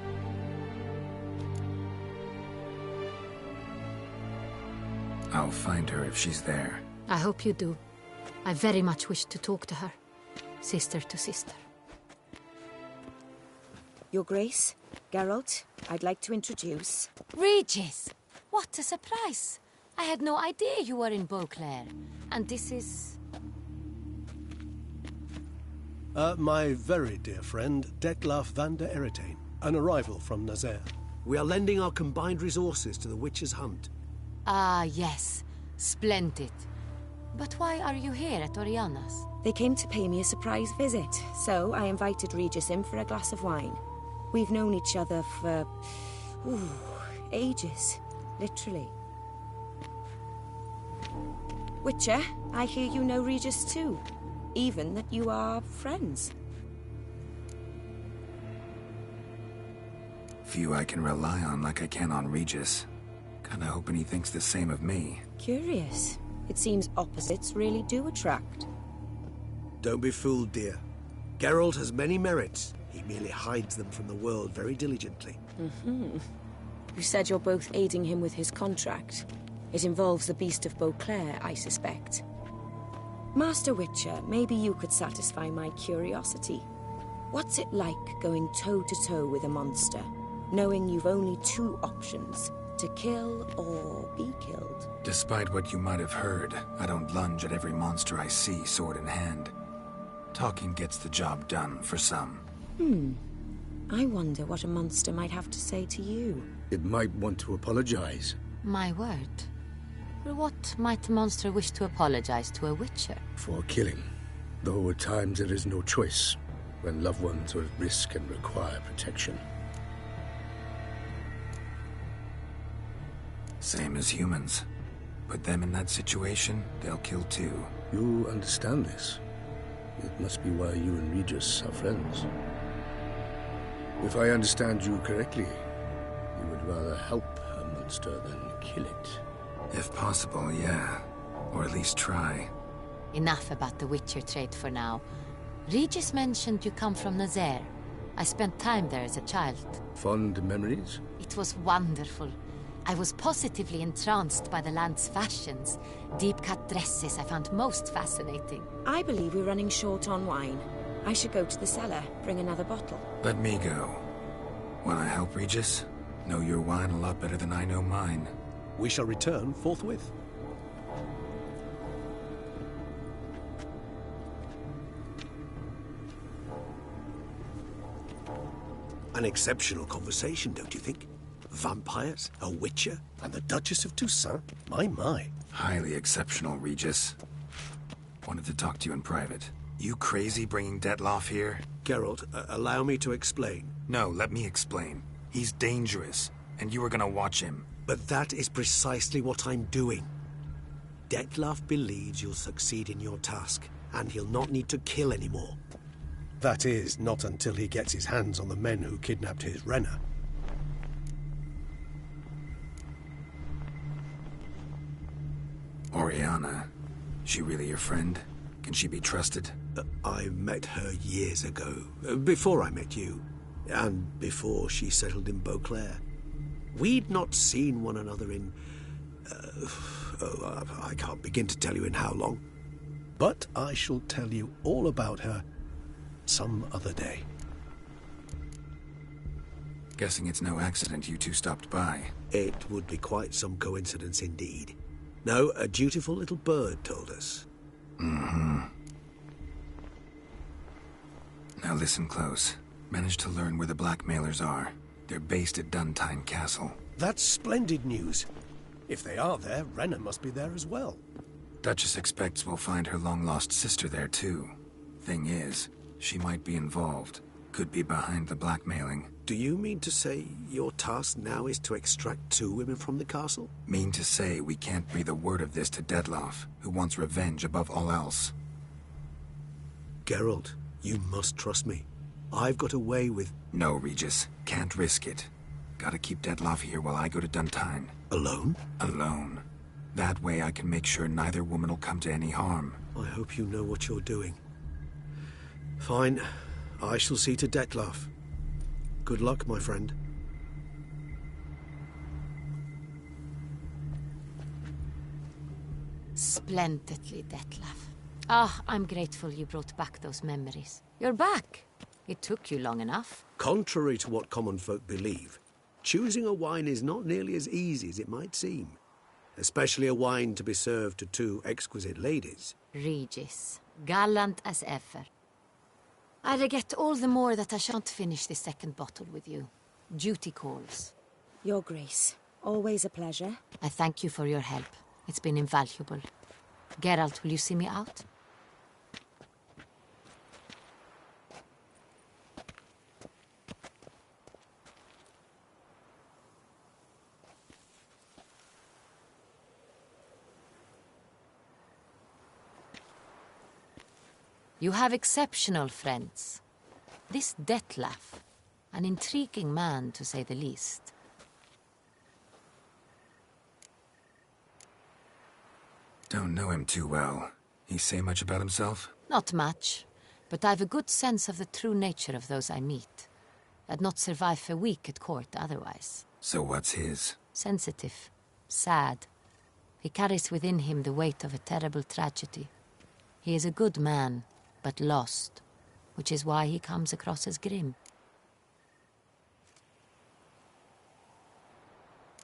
I'll find her if she's there. I hope you do. I very much wish to talk to her. Sister to sister. Your Grace, Geralt, I'd like to introduce... Regis! What a surprise! I had no idea you were in Beauclair. And this is... My very dear friend, Detlaf van der Eretain, an arrival from Nazaire. We are lending our combined resources to the Witch's Hunt. Ah, yes. Splendid. But why are you here at Oriana's? They came to pay me a surprise visit, so I invited Regis in for a glass of wine. We've known each other for... ages. Literally. Witcher, I hear you know Regis too. Even that you are friends. Few I can rely on like I can on Regis. Kinda hoping he thinks the same of me. Curious. It seems opposites really do attract. Don't be fooled, dear. Geralt has many merits. He merely hides them from the world very diligently. You said you're both aiding him with his contract. It involves the Beast of Beauclair, I suspect. Master Witcher, maybe you could satisfy my curiosity. What's it like going toe-to-toe with a monster, knowing you've only two options, to kill or be killed? Despite what you might have heard, I don't lunge at every monster I see, sword in hand. Talking gets the job done, for some. I wonder what a monster might have to say to you. It might want to apologize. My word. For what might a monster wish to apologize to a witcher? For killing. Though at times there is no choice, when loved ones are at risk and require protection. Same as humans. Put them in that situation, they'll kill too. You understand this. It must be why you and Regis are friends. If I understand you correctly, you would rather help a monster than kill it. If possible, yeah. Or at least try. Enough about the Witcher trade for now. Regis mentioned you come from Nazaire. I spent time there as a child. Fond memories? It was wonderful. I was positively entranced by the land's fashions. Deep-cut dresses I found most fascinating. I believe we're running short on wine. I should go to the cellar, bring another bottle. Let me go. Wanna help, Regis? Know your wine a lot better than I know mine. We shall return forthwith. An exceptional conversation, don't you think? Vampires, a witcher, and the Duchess of Toussaint? My. Highly exceptional, Regis. Wanted to talk to you in private. You crazy bringing Detlaf here? Geralt, allow me to explain. No, let me explain. He's dangerous, and you were gonna watch him. But that is precisely what I'm doing. Detlaf believes you'll succeed in your task, and he'll not need to kill anymore. That is, not until he gets his hands on the men who kidnapped his Renner. Oriana, she really your friend? Can she be trusted? I met her years ago, before I met you, and before she settled in Beauclair. We'd not seen one another in... I can't begin to tell you in how long. But I shall tell you all about her some other day. Guessing it's no accident you two stopped by. It would be quite some coincidence indeed. No, a dutiful little bird told us. Mm-hmm. Now listen close. Managed to learn where the blackmailers are. They're based at Duntine Castle. That's splendid news. If they are there, Renna must be there as well. Duchess expects we'll find her long-lost sister there, too. Thing is, she might be involved. Could be behind the blackmailing. Do you mean to say your task now is to extract 2 women from the castle? Mean to say we can't breathe a word of this to Dettlaff, who wants revenge above all else. Geralt, you must trust me. I've got away with... No, Regis. Can't risk it. Gotta keep Dettlaff here while I go to Duntine. Alone? Alone. That way I can make sure neither woman will come to any harm. I hope you know what you're doing. Fine. I shall see to Dettlaff. Good luck, my friend. Splendidly, Dettlaff. Ah, I'm grateful you brought back those memories. You're back. It took you long enough. Contrary to what common folk believe, choosing a wine is not nearly as easy as it might seem. Especially a wine to be served to 2 exquisite ladies. Regis, gallant as ever. I regret all the more that I shan't finish the second bottle with you. Duty calls. Your Grace, always a pleasure. I thank you for your help. It's been invaluable. Geralt, will you see me out? You have exceptional friends. This Dettlaff, an intriguing man to say the least. Don't know him too well. He say much about himself? Not much, but I've a good sense of the true nature of those I meet. I'd not survive a week at court otherwise. So what's his? Sensitive, sad. He carries within him the weight of a terrible tragedy. He is a good man, but lost, which is why he comes across as grim.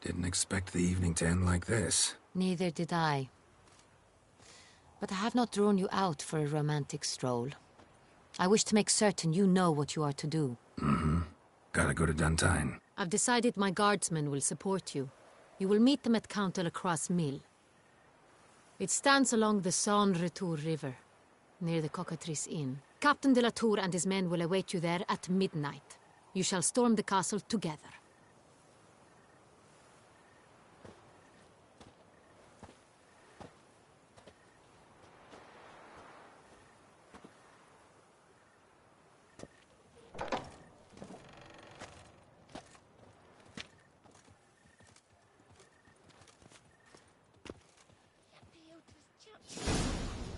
Didn't expect the evening to end like this. Neither did I. But I have not drawn you out for a romantic stroll. I wish to make certain you know what you are to do. Mm-hmm. Gotta go to Duntine. I've decided my guardsmen will support you. You will meet them at Count Delacroix's mill. It stands along the Saône-Retour River, near the Cockatrice Inn. Captain de la Tour and his men will await you there at midnight. You shall storm the castle together.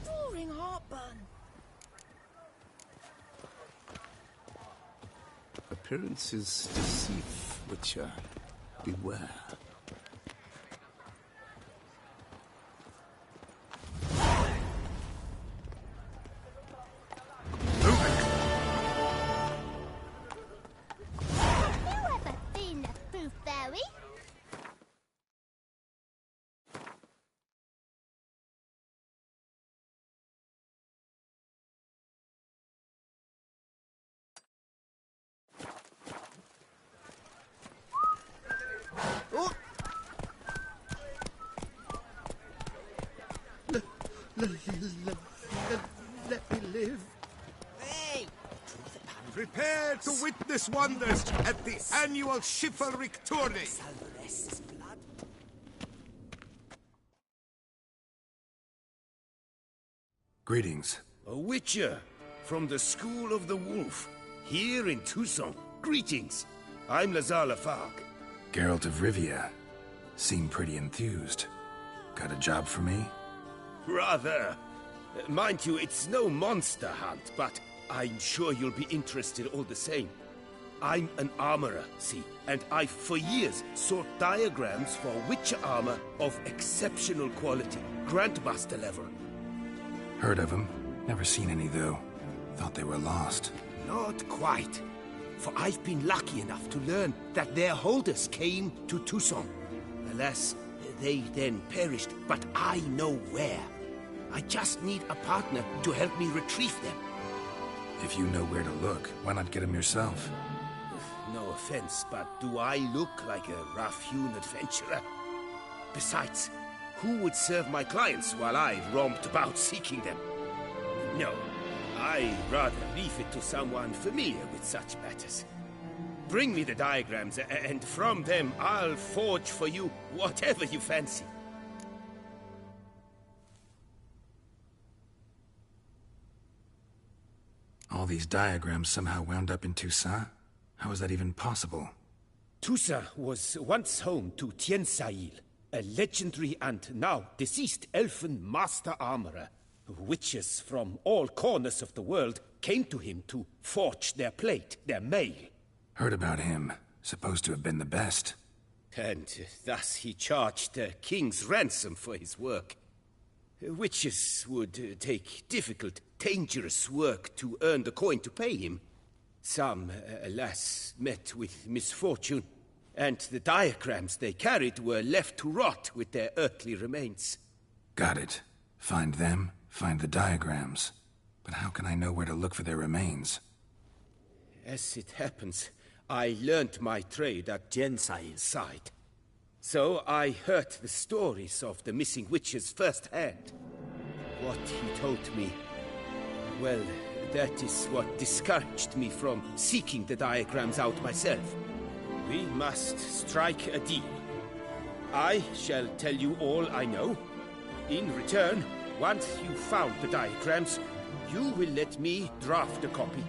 Roaring heartburn. Appearances deceive, Witcher. Beware. Let me live. Hey! Prepare to witness wonders at the annual chivalric tourney. Greetings. A Witcher from the School of the Wolf, here in Tucson. Greetings. I'm Lazar Lafargue. Geralt of Rivia. Seem pretty enthused. Got a job for me? Rather. Mind you, it's no monster hunt, but I'm sure you'll be interested all the same. I'm an armorer, see, and I've for years sought diagrams for Witcher armor of exceptional quality, Grandmaster level. Heard of them. Never seen any, though. Thought they were lost. Not quite. for I've been lucky enough to learn that their holders came to Tucson. Alas, they then perished, but I know where. I just need a partner to help me retrieve them. If you know where to look, why not get him yourself? No offense, but do I look like a rough-hewn adventurer? Besides, who would serve my clients while I romped about seeking them? No, I'd rather leave it to someone familiar with such matters. Bring me the diagrams, and from them I'll forge for you whatever you fancy. All these diagrams somehow wound up in Toussaint? How is that even possible? Toussaint was once home to Tien Sail, a legendary and now deceased elfin master armorer. Witches from all corners of the world came to him to forge their plate, their mail. Heard about him. Supposed to have been the best. And thus he charged a king's ransom for his work. Witches would take difficult, dangerous work to earn the coin to pay him. Some, alas, met with misfortune, and the diagrams they carried were left to rot with their earthly remains. Got it. Find them, find the diagrams. But how can I know where to look for their remains? As it happens, I learned my trade at Jensail's side. So I heard the stories of the missing witches firsthand. What he told me, well, that is what discouraged me from seeking the diagrams out myself. We must strike a deal. I shall tell you all I know. In return, once you found the diagrams, you will let me draft a copy.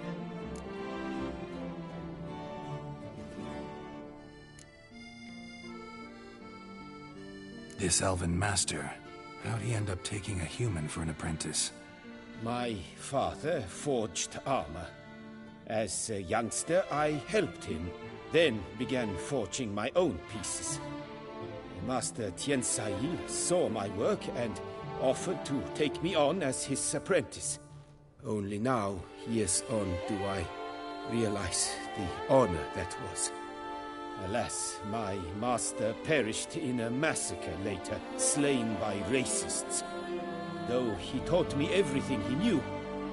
This elven master, how'd he end up taking a human for an apprentice? My father forged armor. As a youngster, I helped him, then began forging my own pieces. Master Tien Sail saw my work and offered to take me on as his apprentice. Only now, years on, do I realize the honor that was. Alas, my master perished in a massacre later, slain by racists. Though he taught me everything he knew,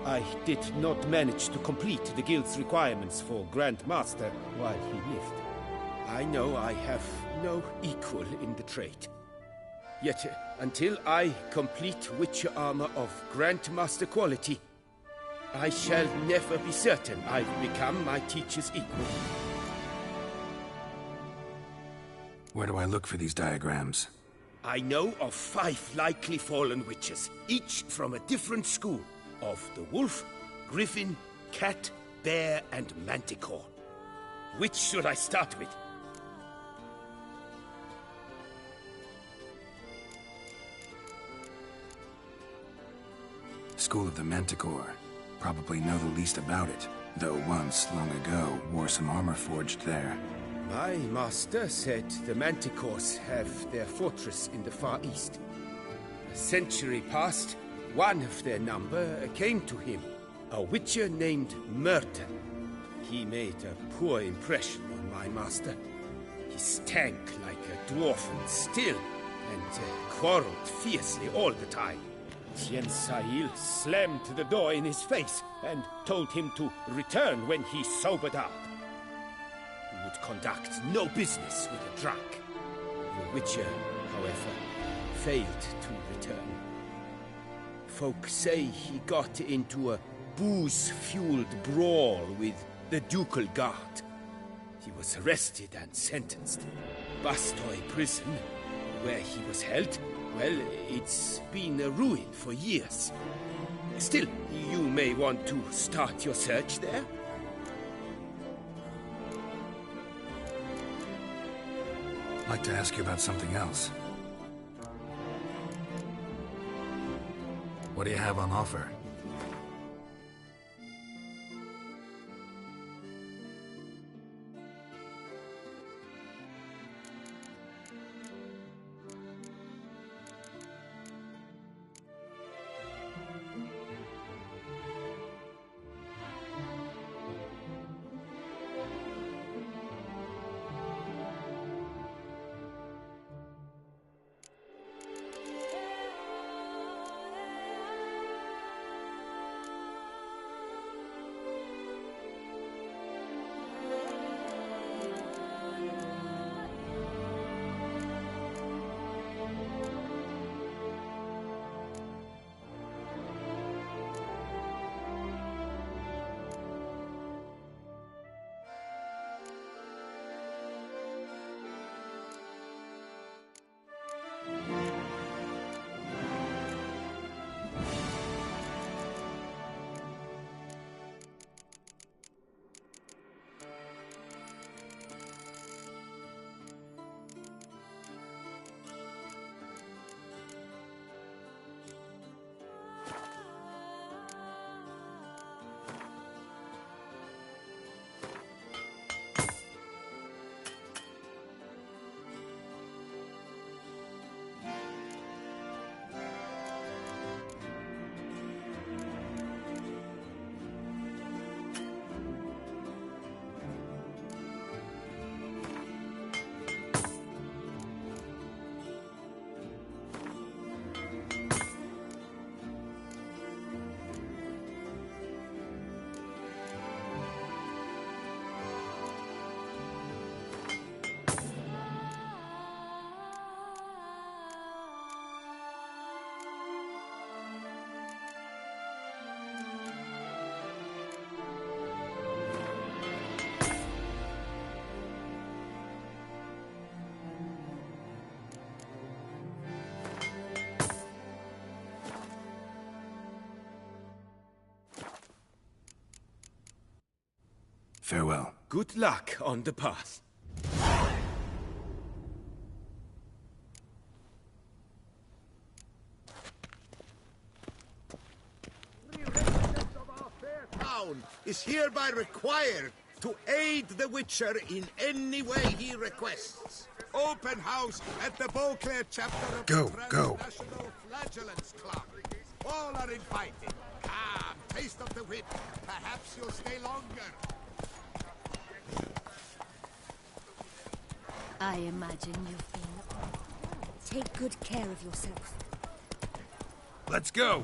I did not manage to complete the guild's requirements for Grand Master while he lived. I know I have no equal in the trade. Yet, until I complete Witcher armor of Grandmaster quality, I shall never be certain I've become my teacher's equal. Where do I look for these diagrams? I know of 5 likely fallen witches, each from a different school, of the wolf, griffin, cat, bear, and manticore. Which should I start with? School of the Manticore. Probably know the least about it, though once, long ago, wore some armor forged there. My master said the Manticores have their fortress in the Far East. A century past, one of their number came to him, a witcher named Merton. He made a poor impression on my master. He stank like a dwarfen still, and quarreled fiercely all the time. Tien Sail slammed the door in his face and told him to return when he sobered up. He would conduct no business with a drunk. The Witcher, however, failed to return. Folk say he got into a booze-fueled brawl with the Ducal Guard. He was arrested and sentenced. Bastoy Prison, where he was held, well, it's been a ruin for years. Still, you may want to start your search there. I'd like to ask you about something else. What do you have on offer? Farewell. Good luck on the path. Town is hereby required to aid the Witcher in any way he requests. Open house at the Beauclair chapter of Go, the go. Transnational Flagellants Club. All are invited. Come, taste of the whip. Perhaps you'll stay longer. I imagine you've been... Take good care of yourself. Let's go!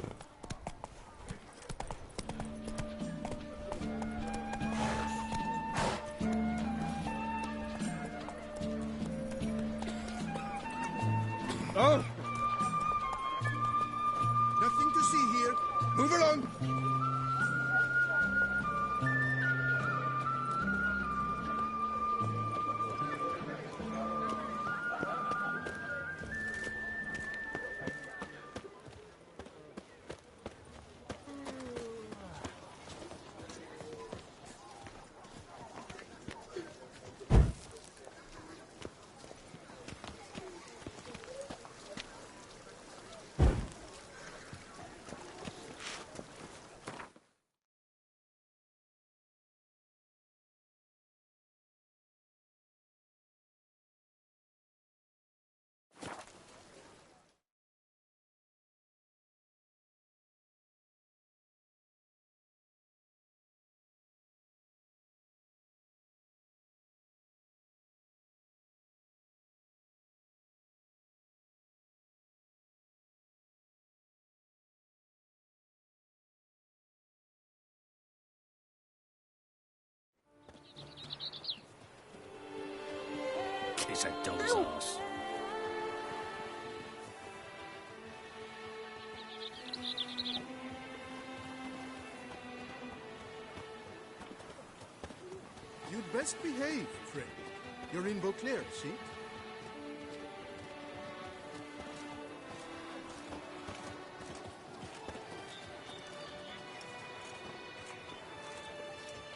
Oh! Nothing to see here. Move along. Kiss a dog's ass. You'd best behave, friend. You're in Beauclair, see?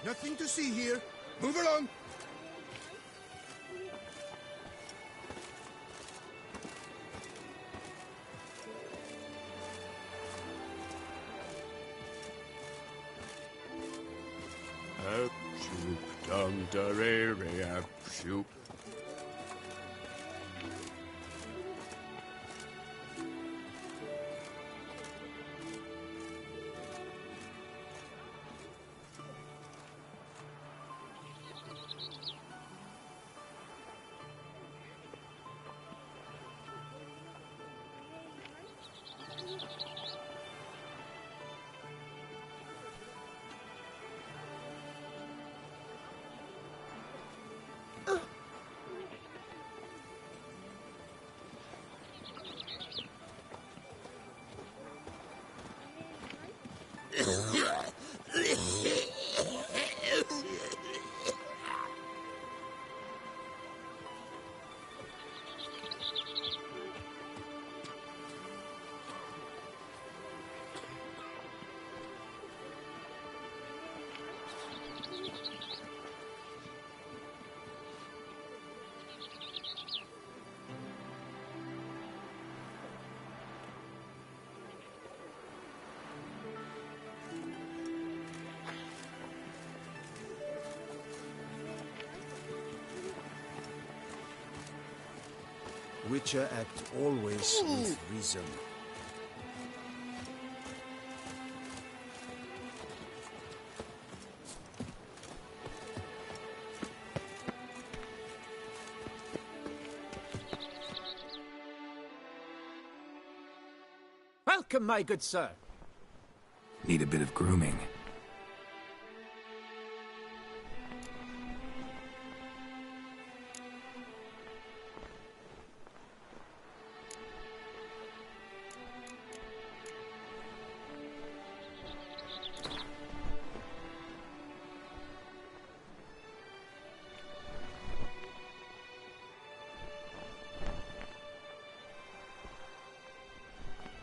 Nothing to see here. Move along. Shoot. Witcher act always with reason. Welcome, my good sir. Need a bit of grooming.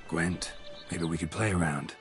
Gwent, maybe we could play around.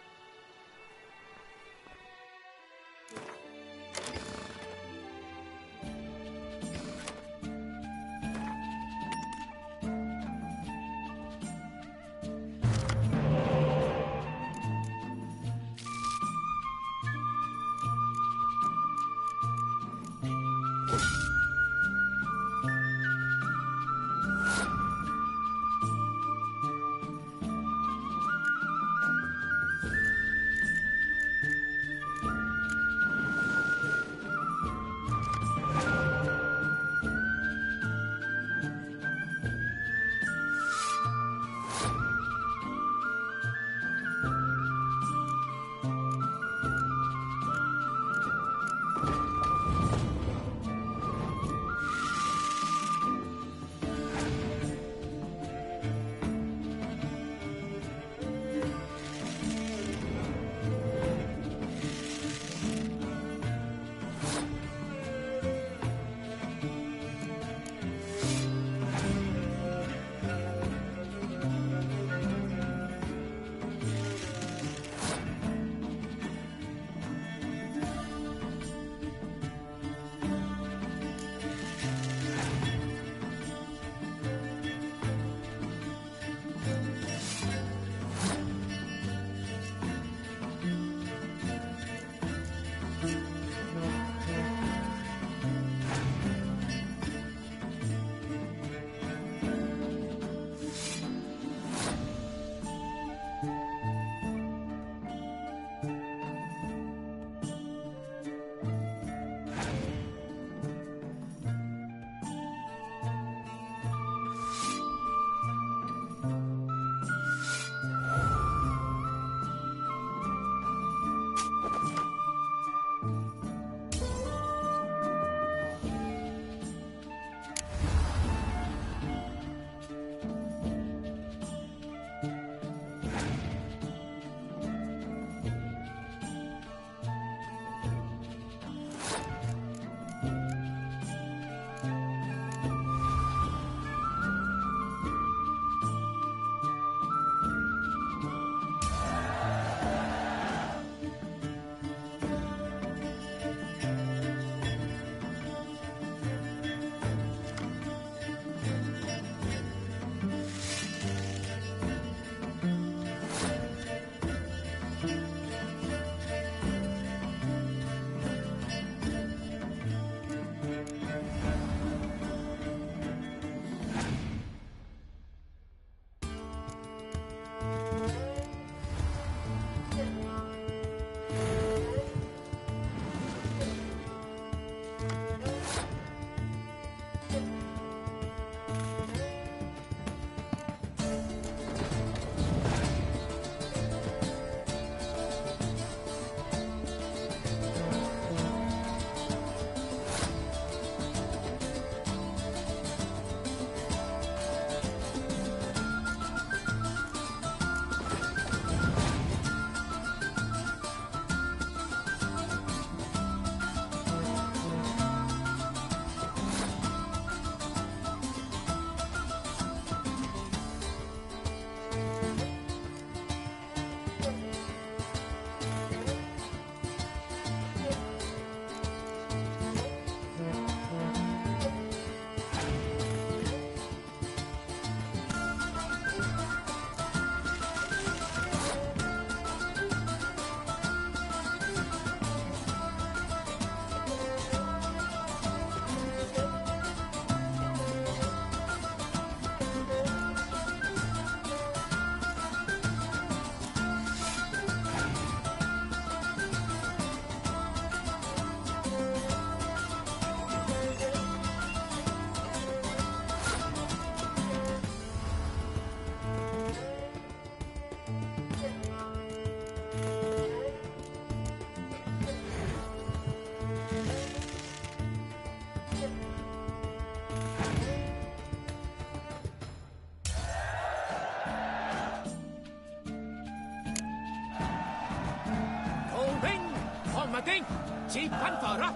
Ding! Chief Panthera!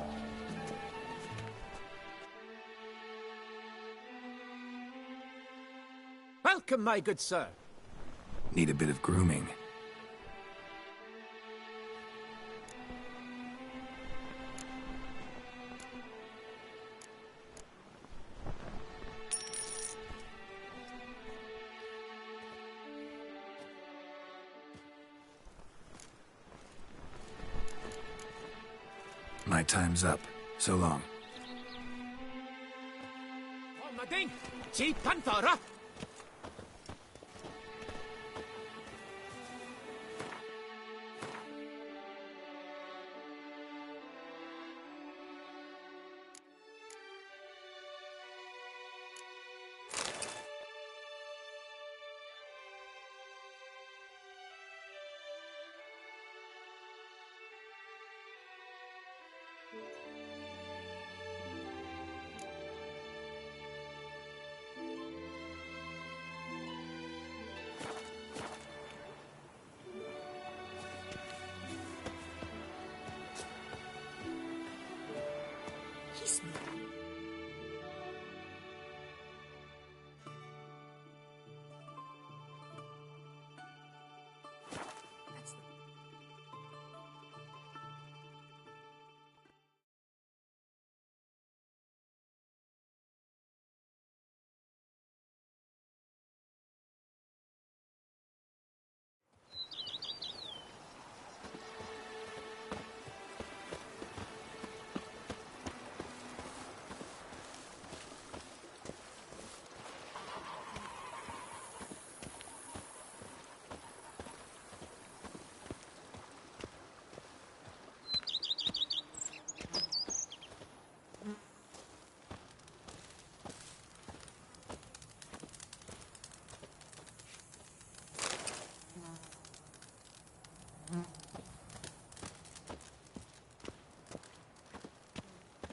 Welcome, my good sir. Need a bit of grooming. My time's up. So long. Ding! Chief Panthera!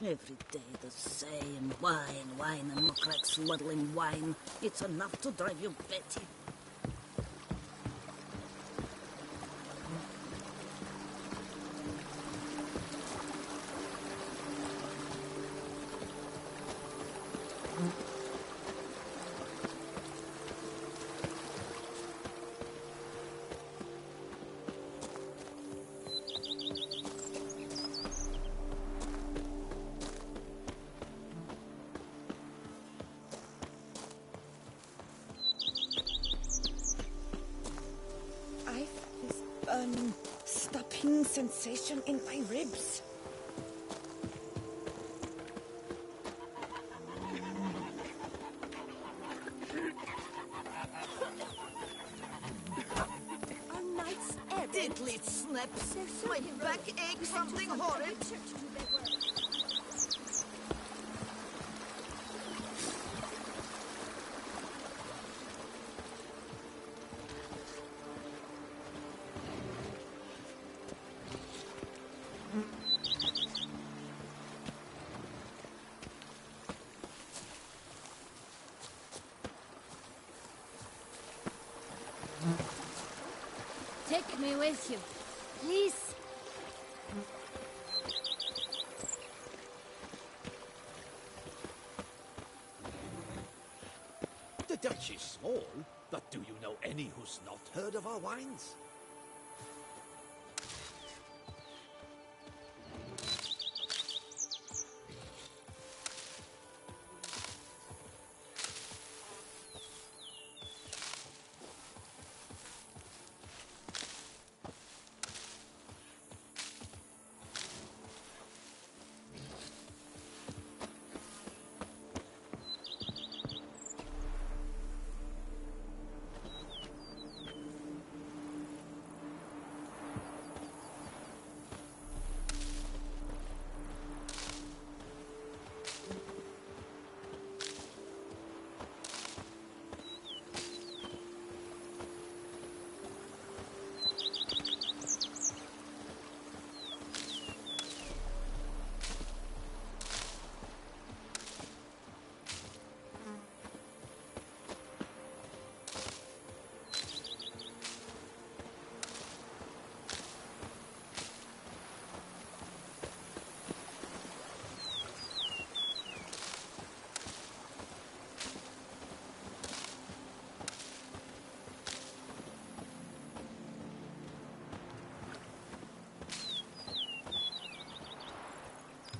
Every day the same. Wine, wine, and muckrack swaddling wine. It's enough to drive you batty. Stopping sensation in my ribs. Our knight's errand. Deadly snaps. My back aches something horrid. Take me with you, please. The Dutch is small, but do you know any who's not heard of our wines?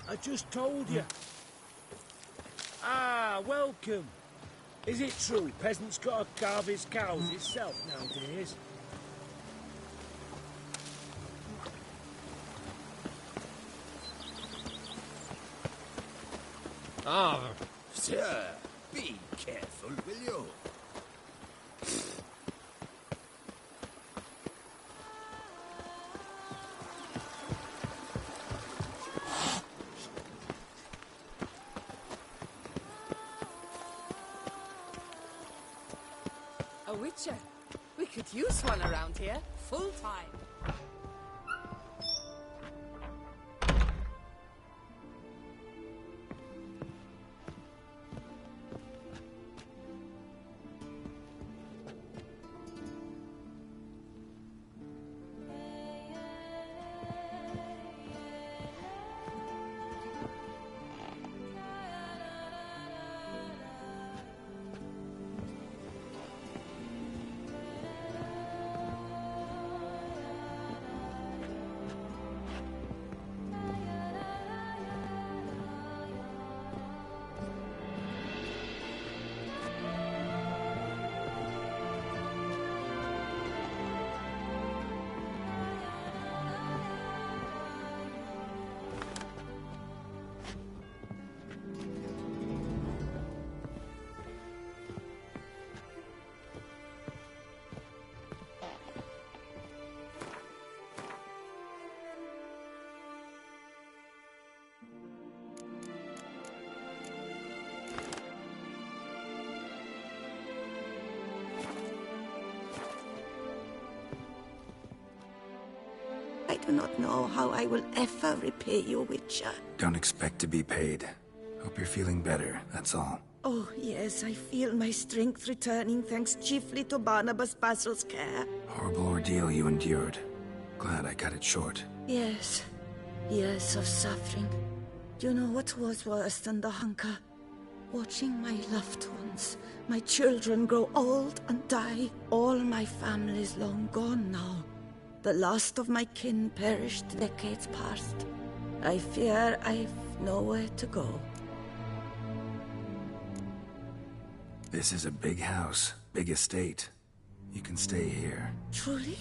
I just told you. Ah, welcome. Is it true peasants gotta carve his cows himself nowadays? Ah, sir, be careful, will you? A witcher. We could use one around here, full time. I do not know how I will ever repay you, Witcher. Don't expect to be paid. Hope you're feeling better, that's all. Oh, yes, I feel my strength returning thanks chiefly to Barnabas Basil's care. Horrible ordeal you endured. Glad I cut it short. Yes, years of suffering. Do you know what was worse than the hunger? Watching my loved ones, my children grow old and die. All my family's long gone now. The last of my kin perished decades past. I fear I've nowhere to go. This is a big house, big estate. You can stay here. Truly?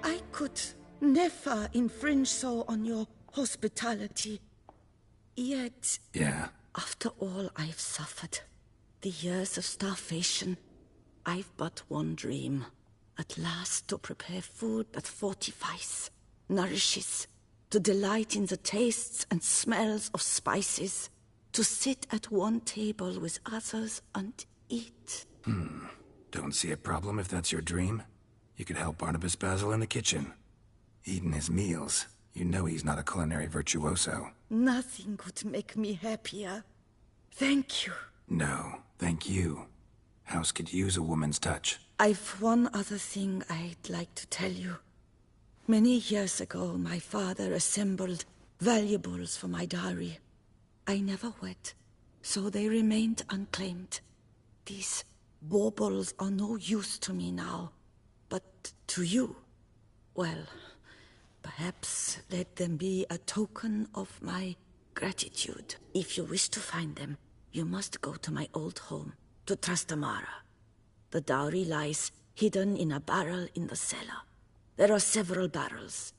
I could never infringe so on your hospitality. Yet... Yeah? After all I've suffered, the years of starvation, I've but one dream. At last to prepare food that fortifies, nourishes, to delight in the tastes and smells of spices, to sit at one table with others and eat. Don't see a problem if that's your dream. You could help Barnabas Basil in the kitchen. Eating his meals. You know he's not a culinary virtuoso. Nothing could make me happier. Thank you. No, thank you. House could use a woman's touch. I've one other thing I'd like to tell you. Many years ago, my father assembled valuables for my dowry. I never wed, so they remained unclaimed. These baubles are no use to me now, but to you, well, perhaps let them be a token of my gratitude. If you wish to find them, you must go to my old home, to Trastamara. The dowry lies hidden in a barrel in the cellar. There are several barrels.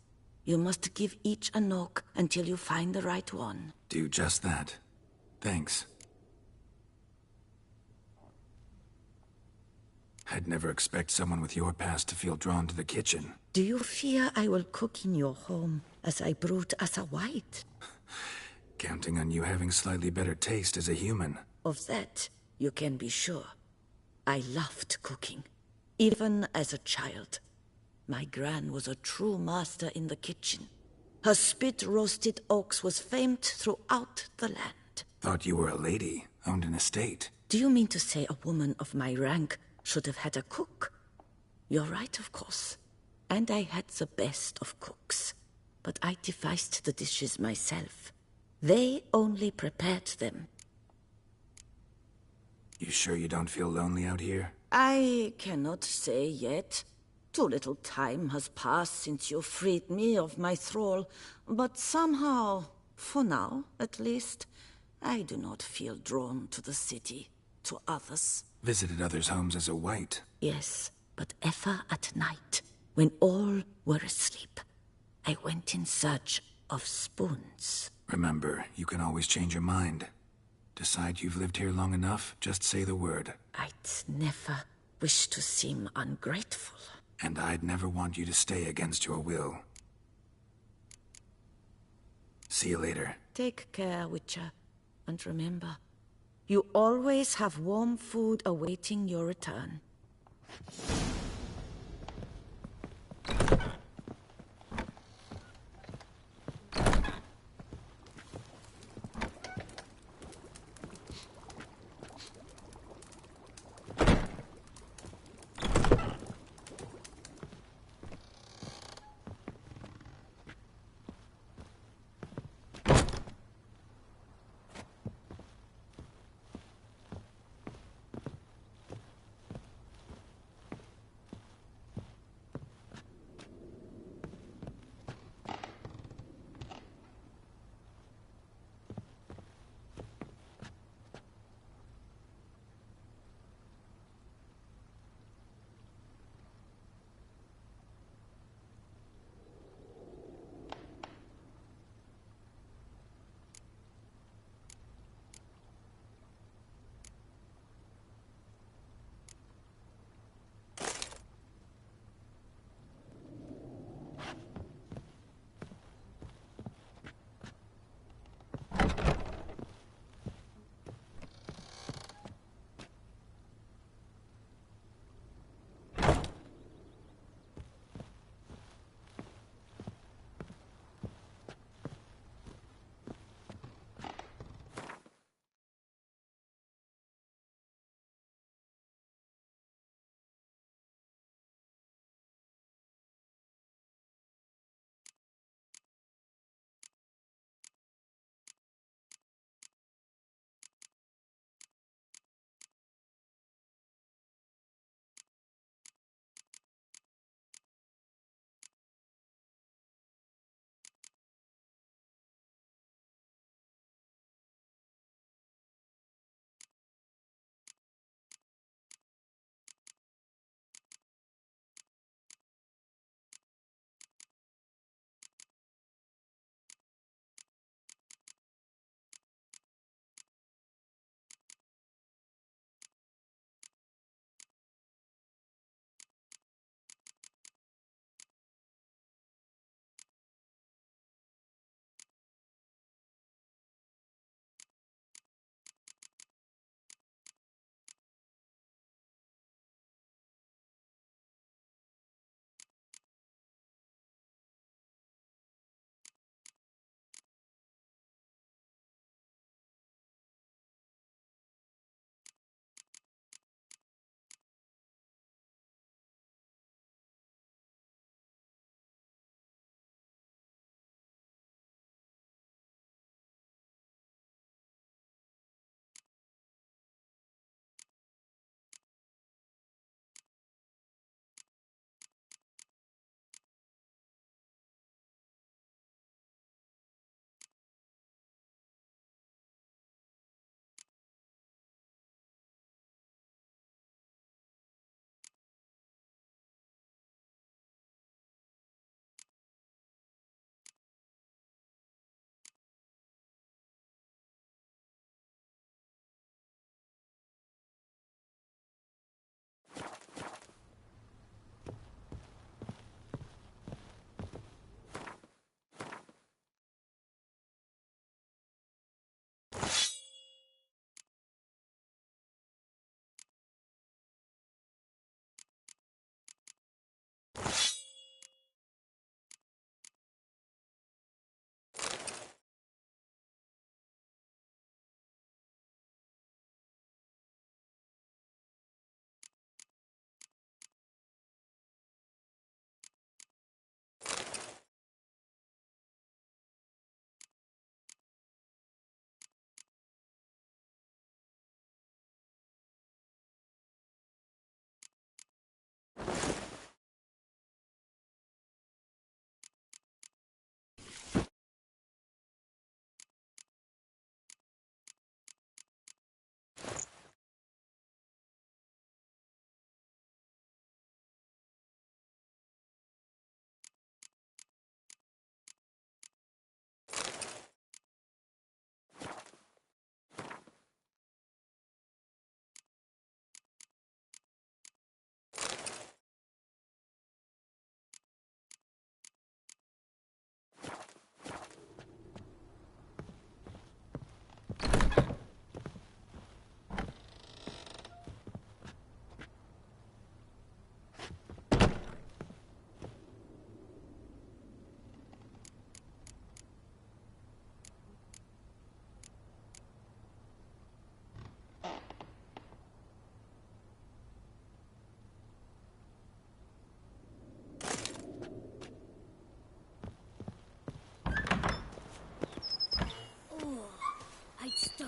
You must give each a knock until you find the right one. Do just that. Thanks. I'd never expect someone with your past to feel drawn to the kitchen. Do you fear I will cook in your home as I brewed as a white? Counting on you having slightly better taste as a human. Of that, you can be sure. I loved cooking, even as a child. My gran was a true master in the kitchen. Her spit-roasted ox was famed throughout the land. Thought you were a lady, owned an estate. Do you mean to say a woman of my rank should have had a cook? You're right, of course. And I had the best of cooks. But I devised the dishes myself. They only prepared them. You sure you don't feel lonely out here? I cannot say yet. Too little time has passed since you freed me of my thrall. But somehow, For now, at least, I do not feel drawn to the city, to others. Visited others' homes as a white. Yes, but ever at night, when all were asleep, I went in search of spoons. Remember, you can always change your mind. Decide you've lived here long enough, just say the word. I'd never wish to seem ungrateful. And I'd never want you to stay against your will. See you later. Take care, Witcher. And remember, you always have warm food awaiting your return.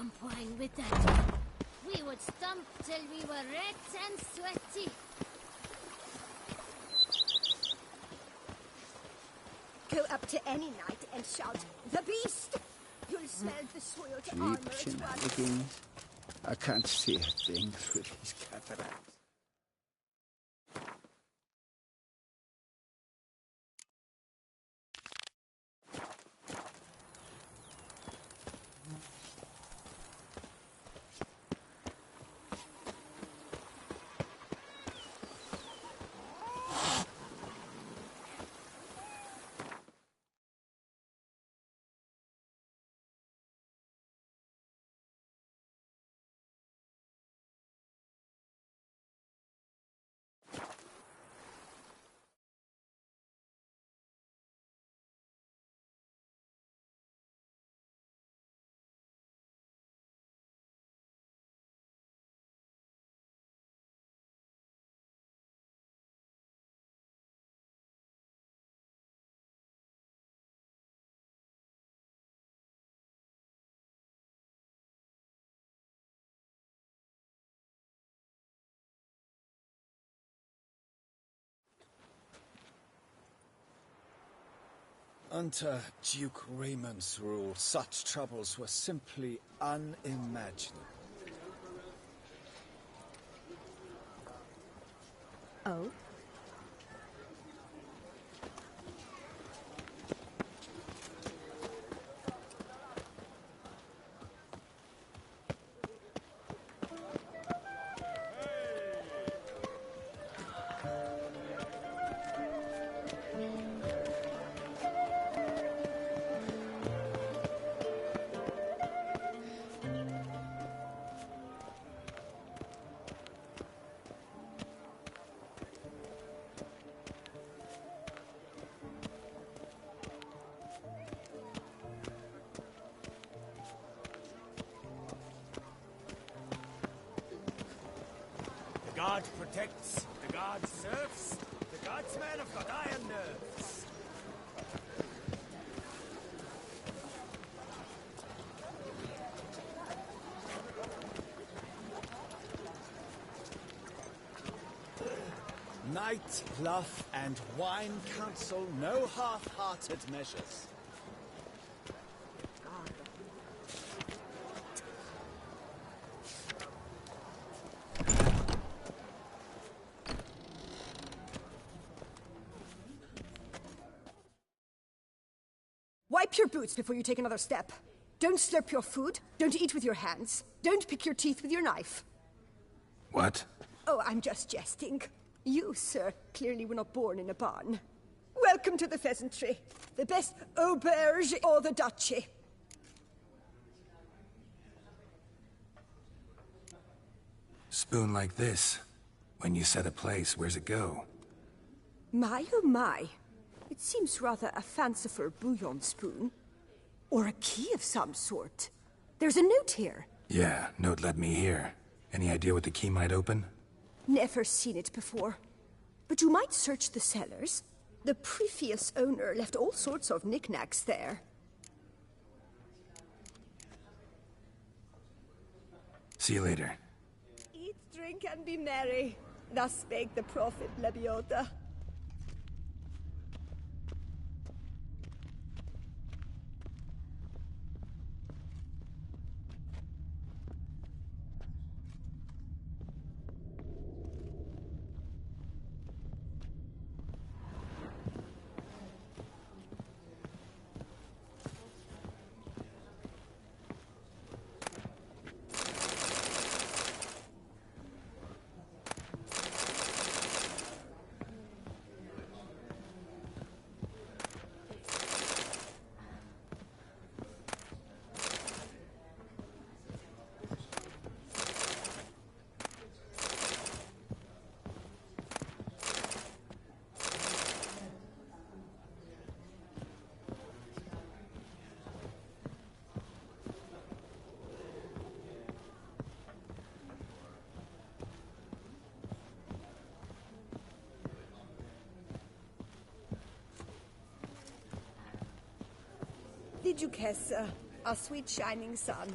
stomp wine with that. We would stomp till we were red and sweaty. Go up to any knight and shout, "The beast!" You'll smell the soiled armor Cheap at once. shenanigans. I can't see a thing through these cataracts. Under Duke Raymond's rule, such troubles were simply unimaginable. Oh? The guard protects, the guard serves, the guardsmen have got iron nerves. Night, bluff, and wine counsel no half-hearted measures. Wipe your boots before you take another step. Don't slurp your food. Don't eat with your hands. Don't pick your teeth with your knife. What? Oh, I'm just jesting. You, sir, clearly were not born in a barn. Welcome to the pheasantry. The best auberge or the duchy. Spoon like this. When you set a place, where's it go? My, oh my. It seems rather a fanciful bouillon spoon. Or a key of some sort. There's a note here. Yeah, note led me here. Any idea what the key might open? Never seen it before. But you might search the cellars. The previous owner left all sorts of knickknacks there. See you later. Eat, drink, and be merry. Thus spake the prophet Lebiota. The Duchessa, our sweet shining sun.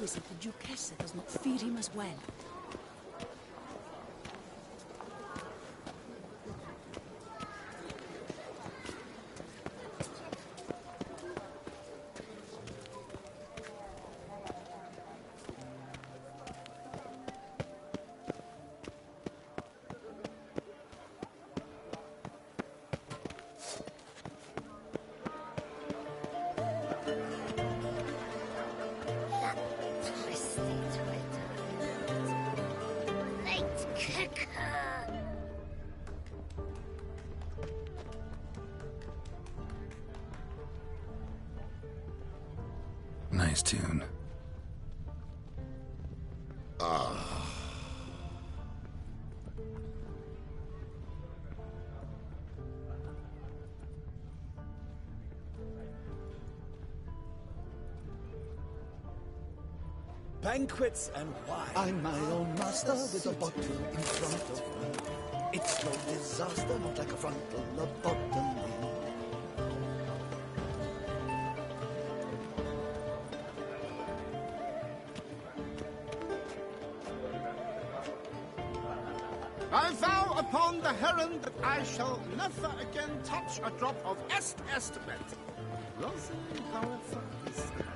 is it the Duchessa does not feed him as well? Nice tune. Banquets and wine. I'm my own master with a bottle in front of me. It's no disaster, not like a frontal lobotomy. I vow upon the heron that I shall never again touch a drop of estimate. Rosie, however, is another.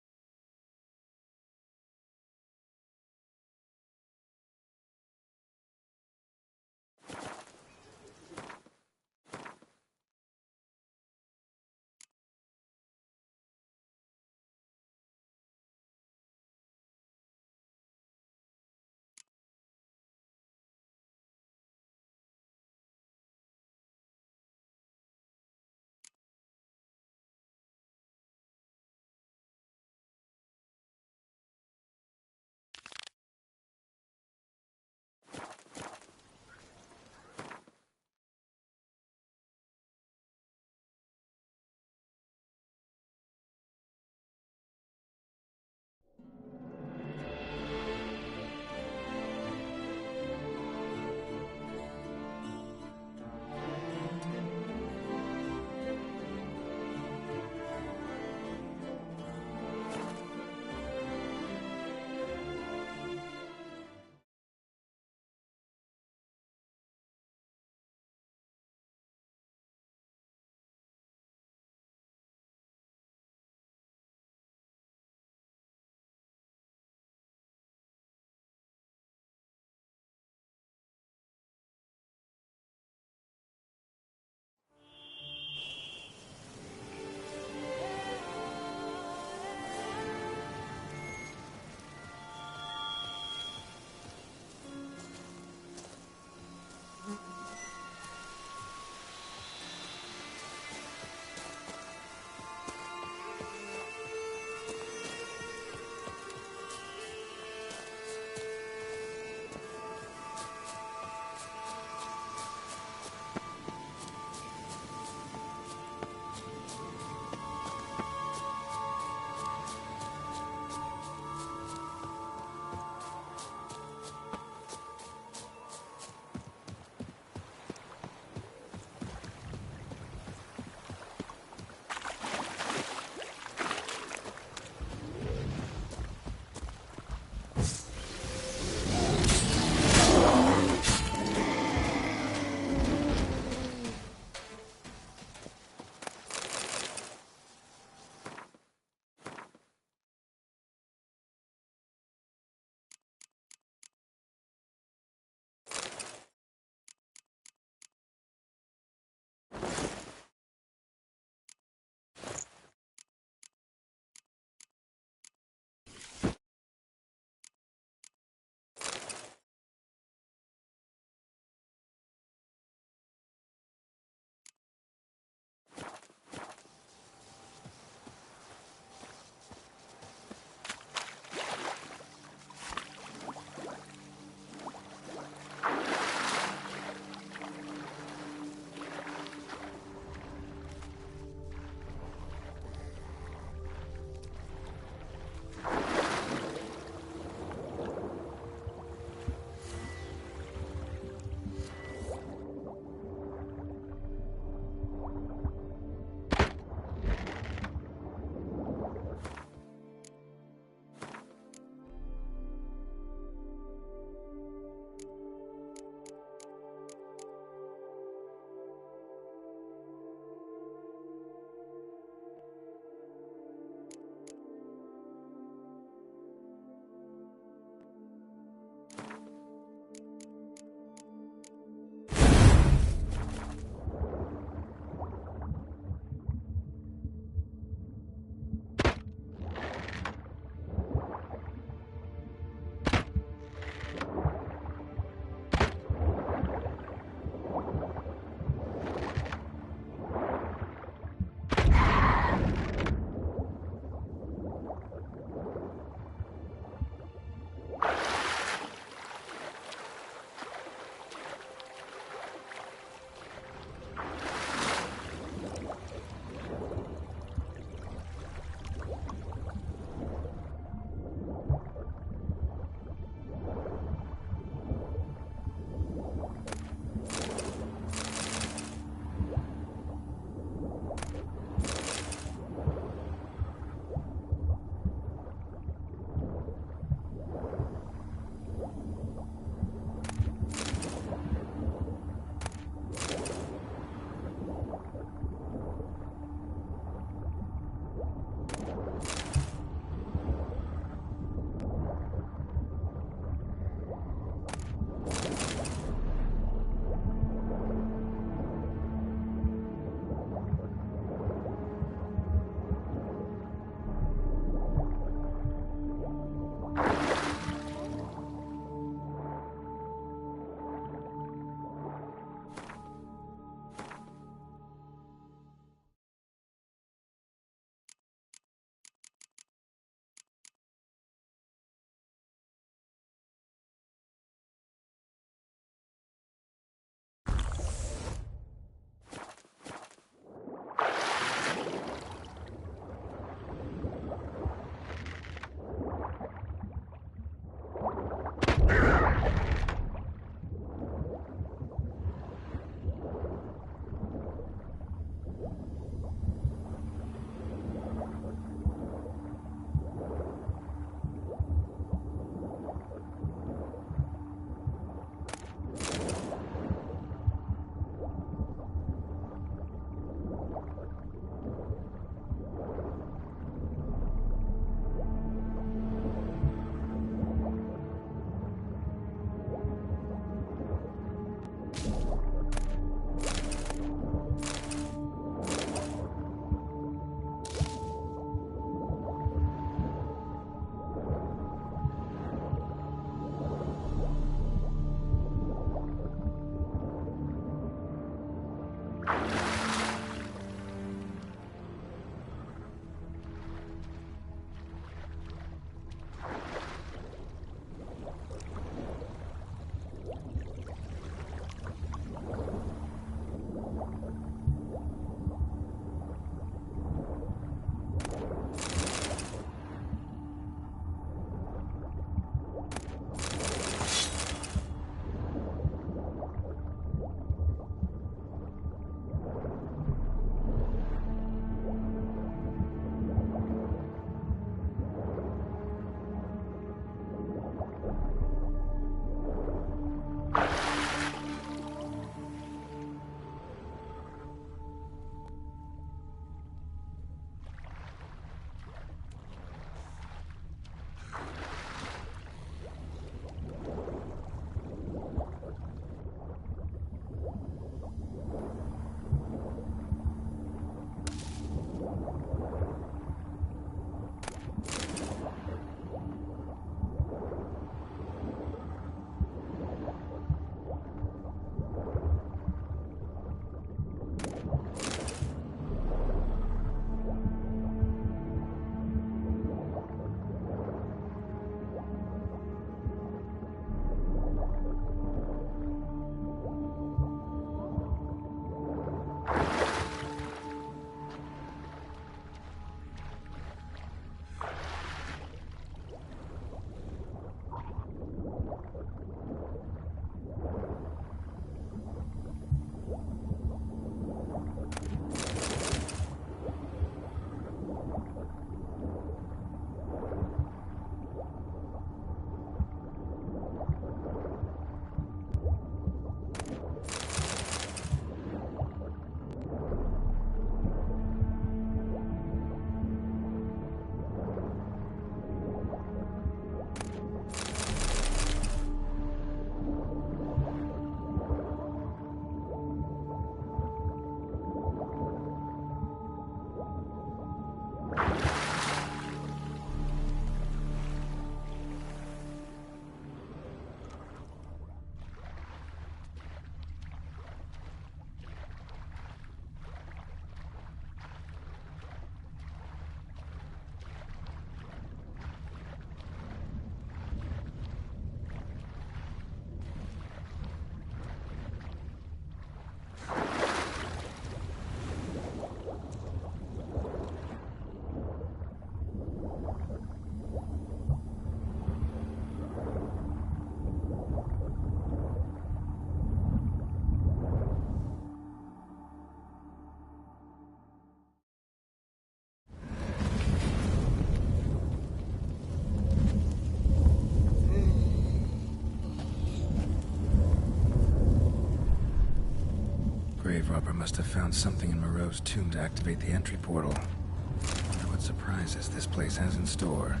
must have found something in Moreau's tomb to activate the entry portal. Wonder what surprises this place has in store.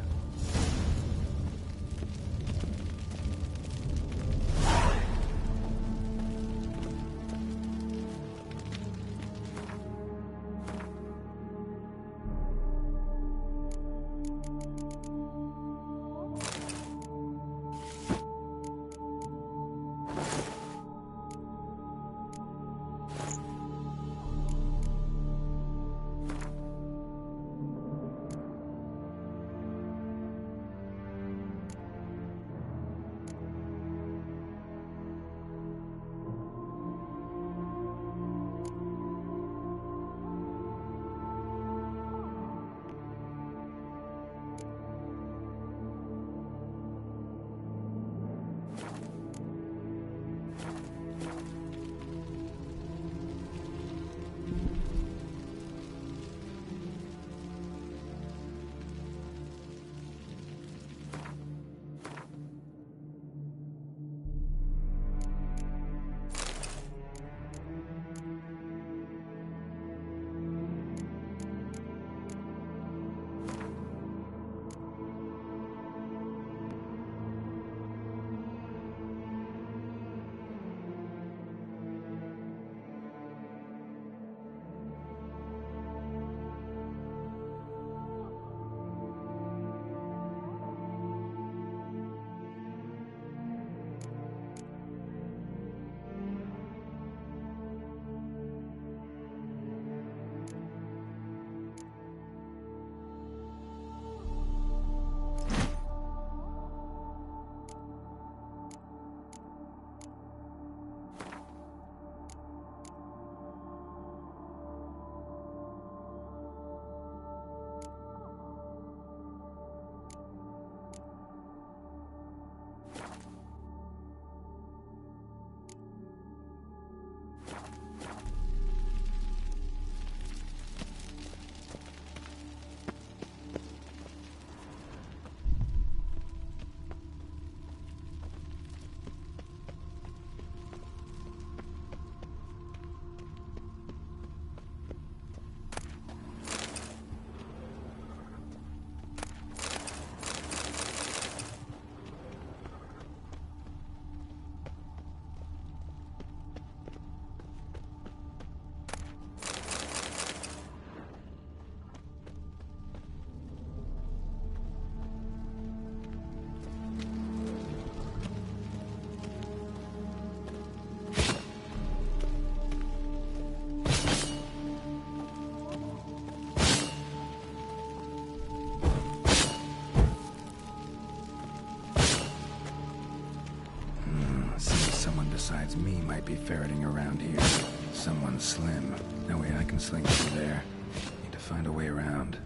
Besides me might be ferreting around here. Someone slim. No way I can sling through there. Need to find a way around.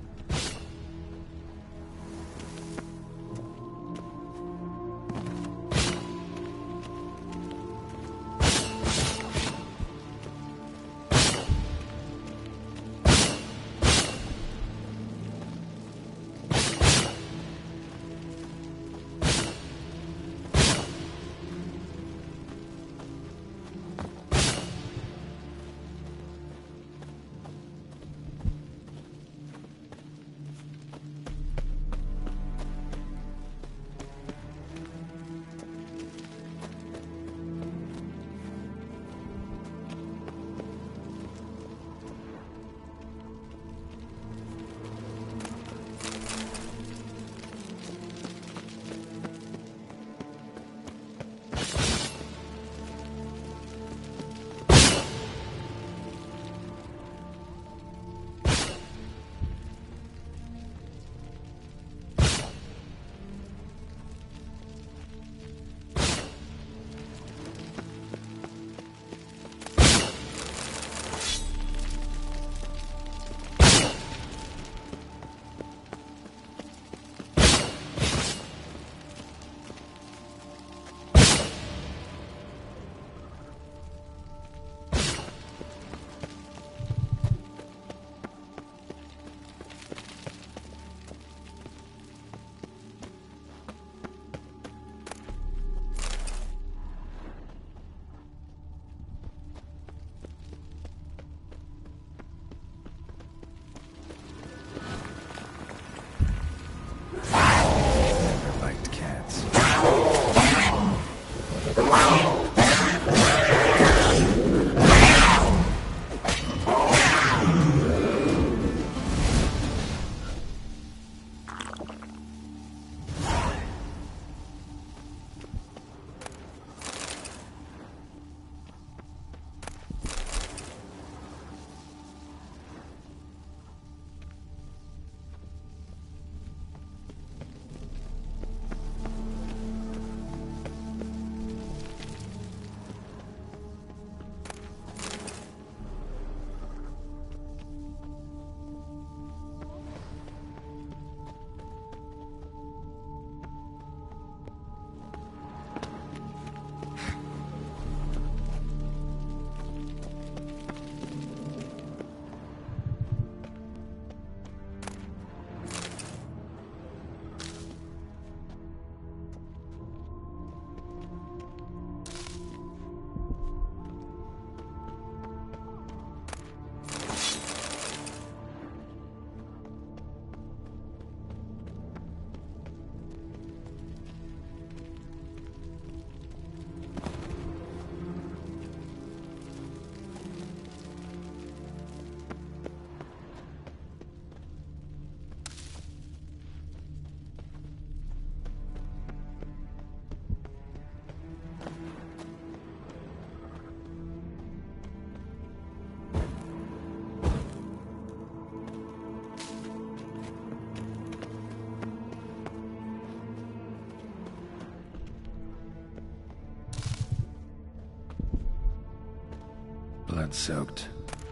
blood-soaked.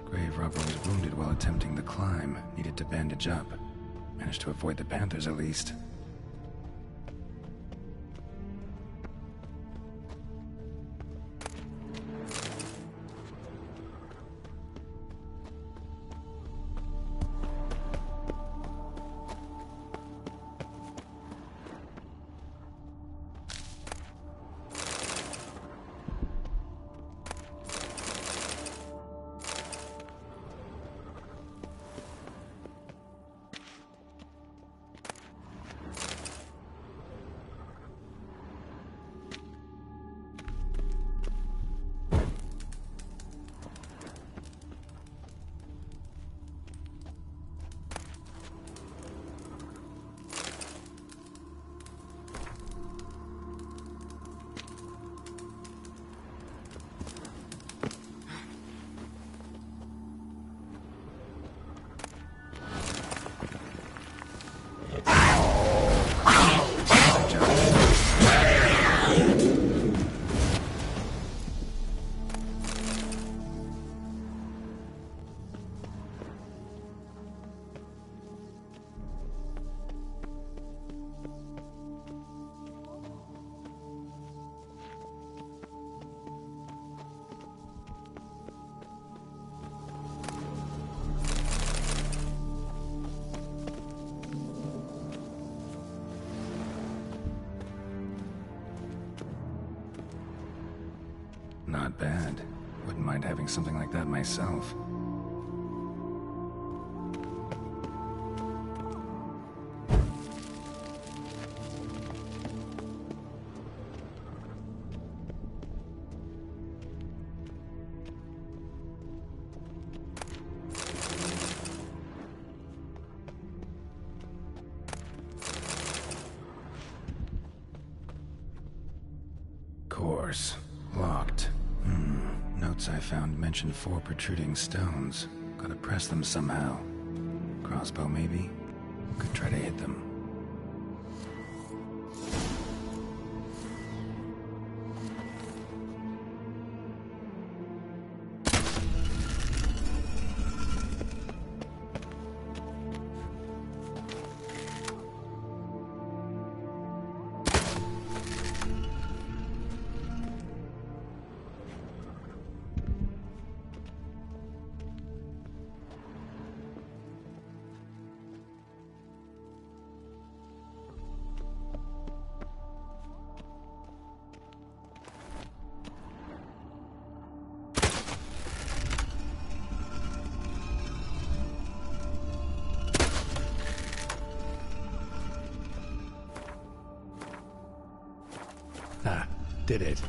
Grave robber was wounded while attempting the climb. Needed to bandage up. Managed to avoid the Panthers at least. Not bad. Wouldn't mind having something like that myself. Course. Locked. Notes I found mentioned 4 protruding stones. Gotta press them somehow. Crossbow, maybe? Could try to hit them. Did it.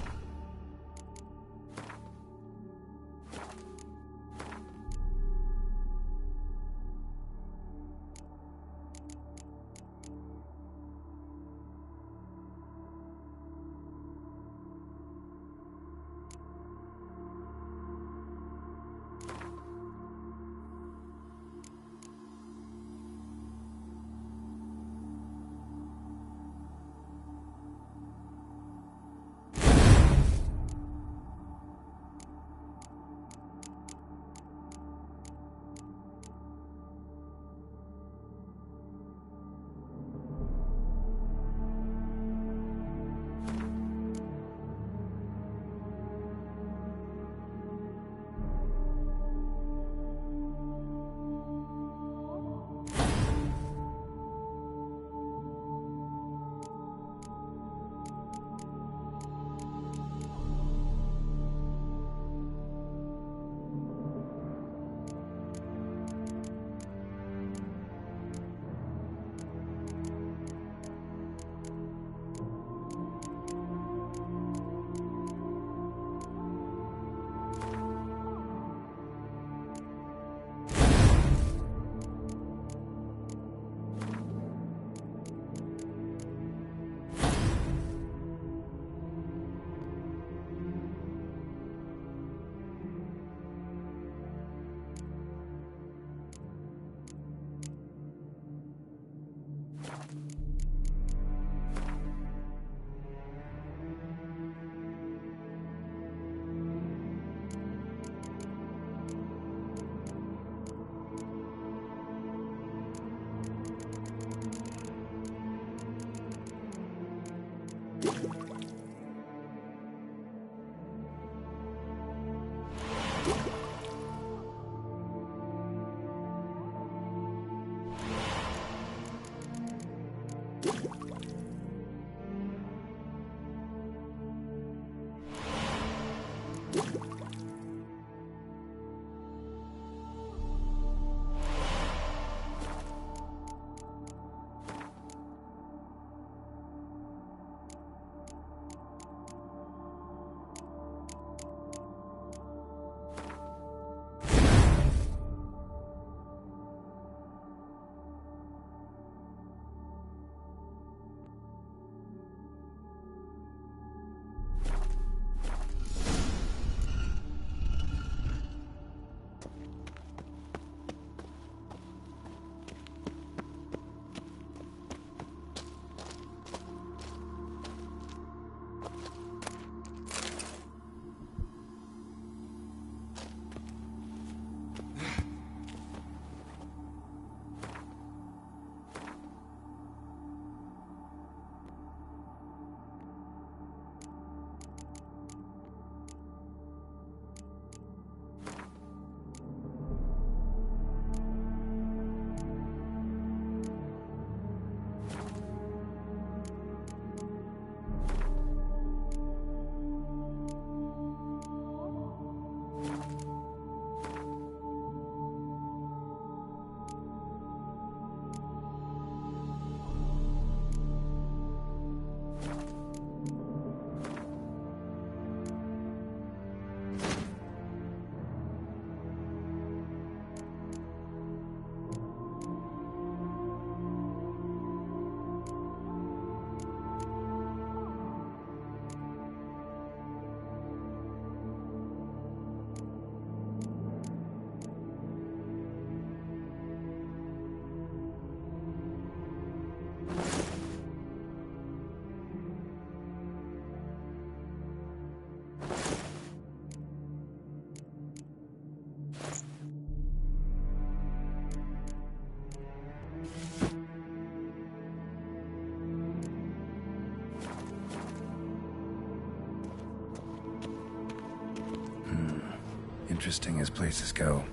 interesting as places go.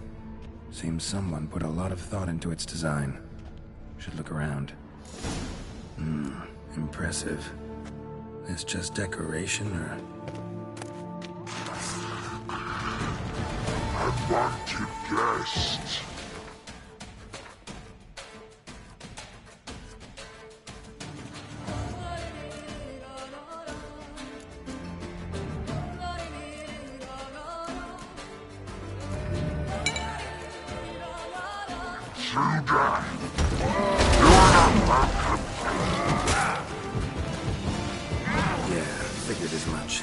Seems someone put a lot of thought into its design. Should look around. Impressive. This just decoration, or... Unwanted guest. Judah, you're not welcome. Yeah, figured as much.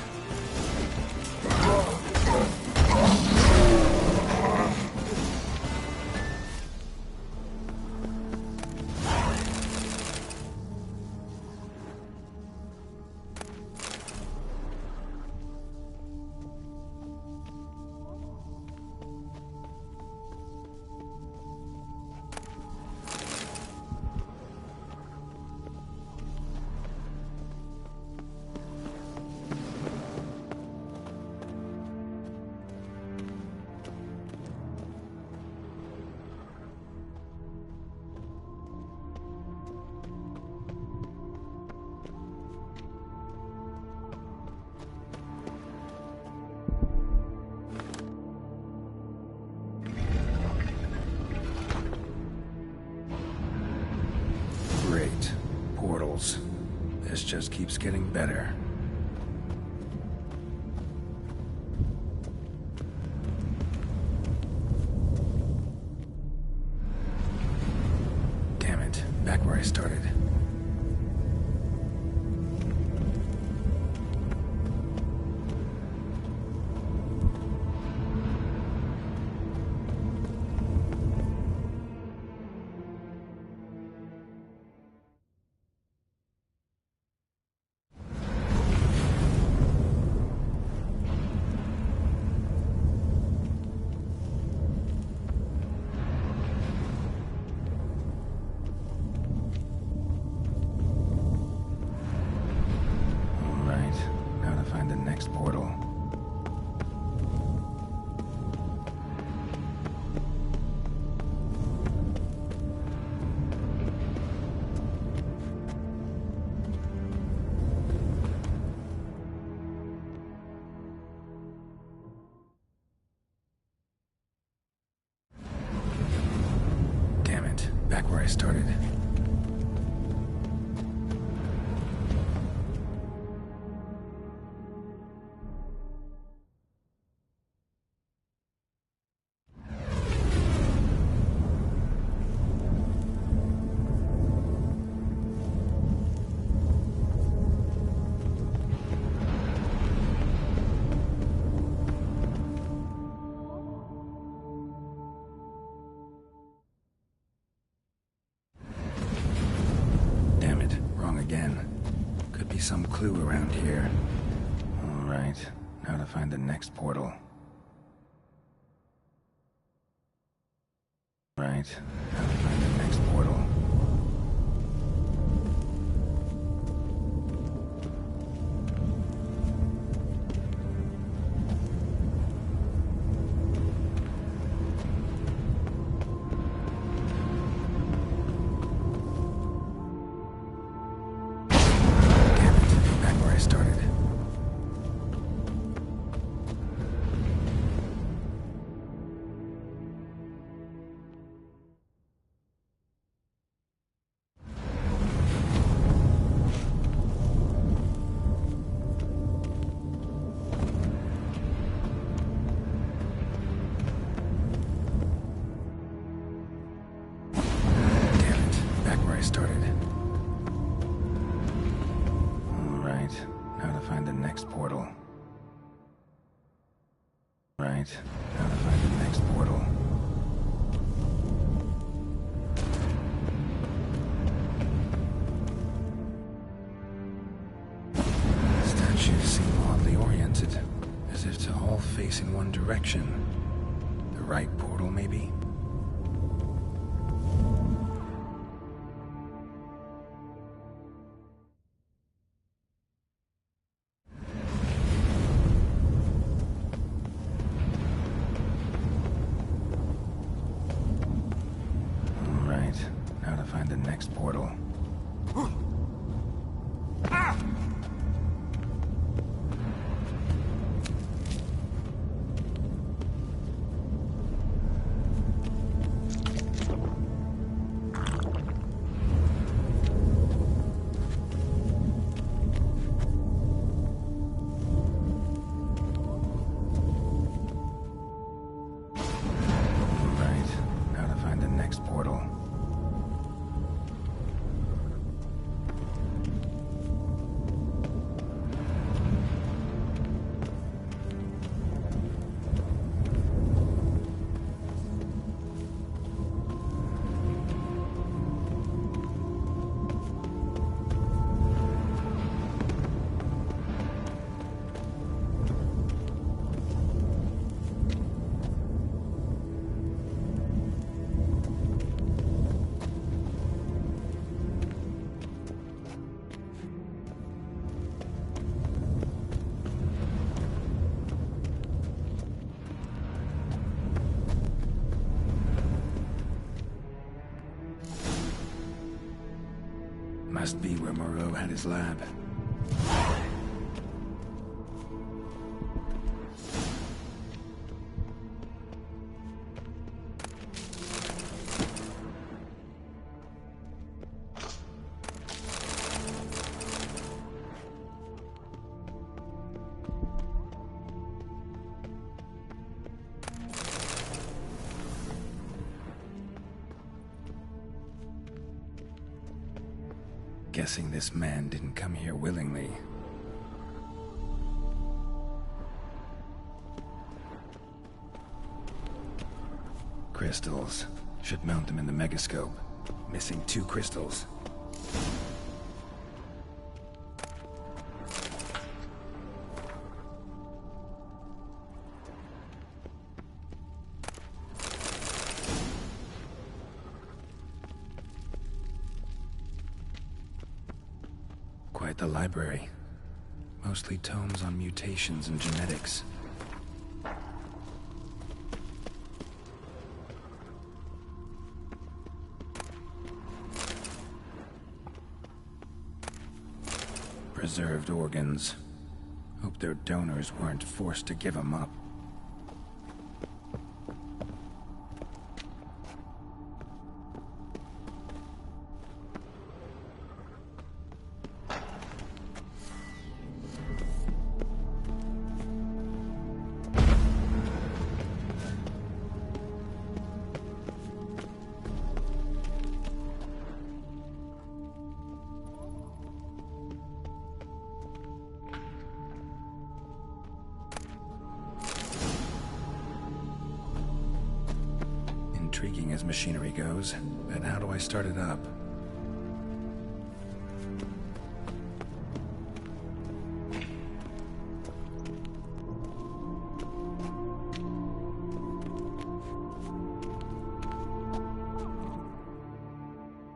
Great. Portals. This just keeps getting better. Damn it. Back where I started. Portal. Damn it, back where I started. Some clue around here. All right, now to find the next portal. Right, now to find the next portal. Portal. Right, now to find the next portal. Statues seem oddly oriented, as if to all face in one direction. The right portal, maybe? find the next portal. Must be where Moreau had his lab. Guessing this man didn't come here willingly. Crystals. Should mount them in the megascope. Missing 2 crystals. Quite the library. Mostly tomes on mutations and genetics. Preserved organs. Hope their donors weren't forced to give them up. Intriguing as machinery goes, but how do I start it up?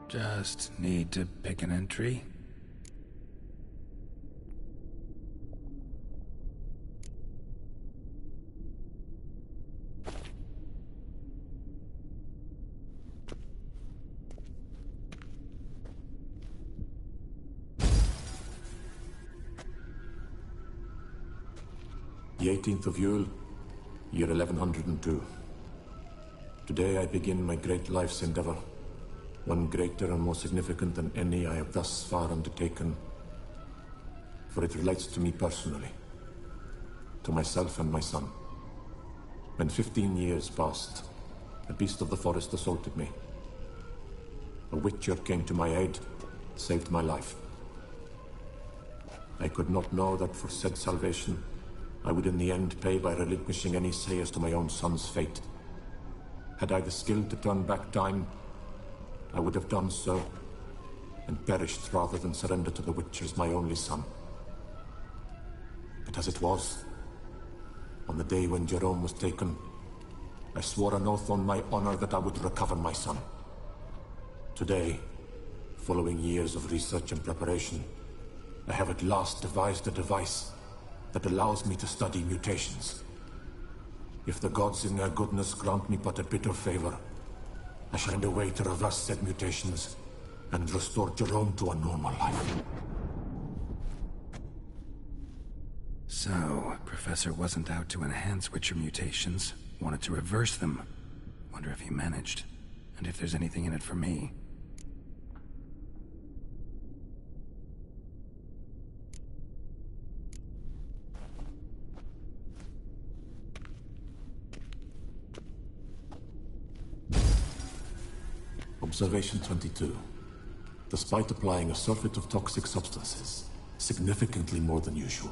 Just need to pick an entry. The 18th of Yule, year 1102. Today I begin my great life's endeavor, one greater and more significant than any I have thus far undertaken, for it relates to me personally, to myself and my son. When 15 years passed, a beast of the forest assaulted me. A witcher came to my aid, saved my life. I could not know that for said salvation, I would in the end pay by relinquishing any say as to my own son's fate. Had I the skill to turn back time, I would have done so, and perished rather than surrender to the Witchers my only son. But as it was, on the day when Jerome was taken, I swore an oath on my honor that I would recover my son. Today, following years of research and preparation, I have at last devised a device that allows me to study mutations. If the gods in their goodness grant me but a bit of favor, I shall find a way to reverse said mutations and restore Jerome to a normal life. So, Professor wasn't out to enhance Witcher mutations, wanted to reverse them. Wonder if he managed, and if there's anything in it for me. Observation 22. Despite applying a surfeit of toxic substances, significantly more than usual,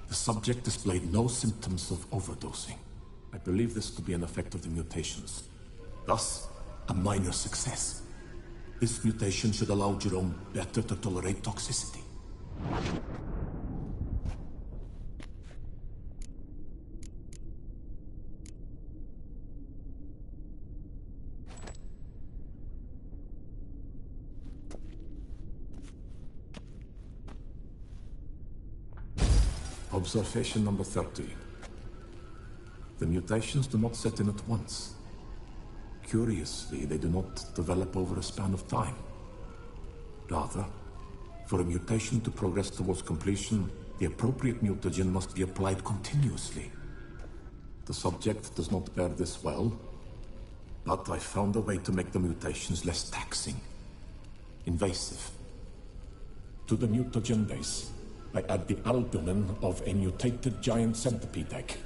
the subject displayed no symptoms of overdosing. I believe this to be an effect of the mutations. Thus, a minor success. This mutation should allow Jerome better to tolerate toxicity. Observation number 30. The mutations do not set in at once. Curiously, they do not develop over a span of time. Rather, for a mutation to progress towards completion, the appropriate mutagen must be applied continuously. The subject does not bear this well, but I found a way to make the mutations less taxing, invasive. To the mutagen base, I add the albumin of a mutated giant centipede egg.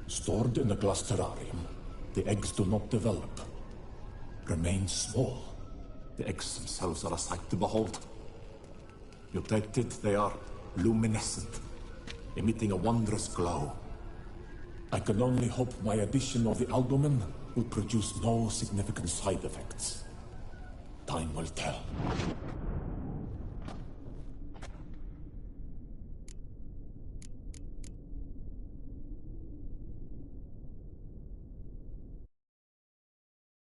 Stored in a glass terrarium, the eggs do not develop, remain small. The eggs themselves are a sight to behold. Mutated, they are luminescent, emitting a wondrous glow. I can only hope my addition of the albumin will produce no significant side effects. Time will tell.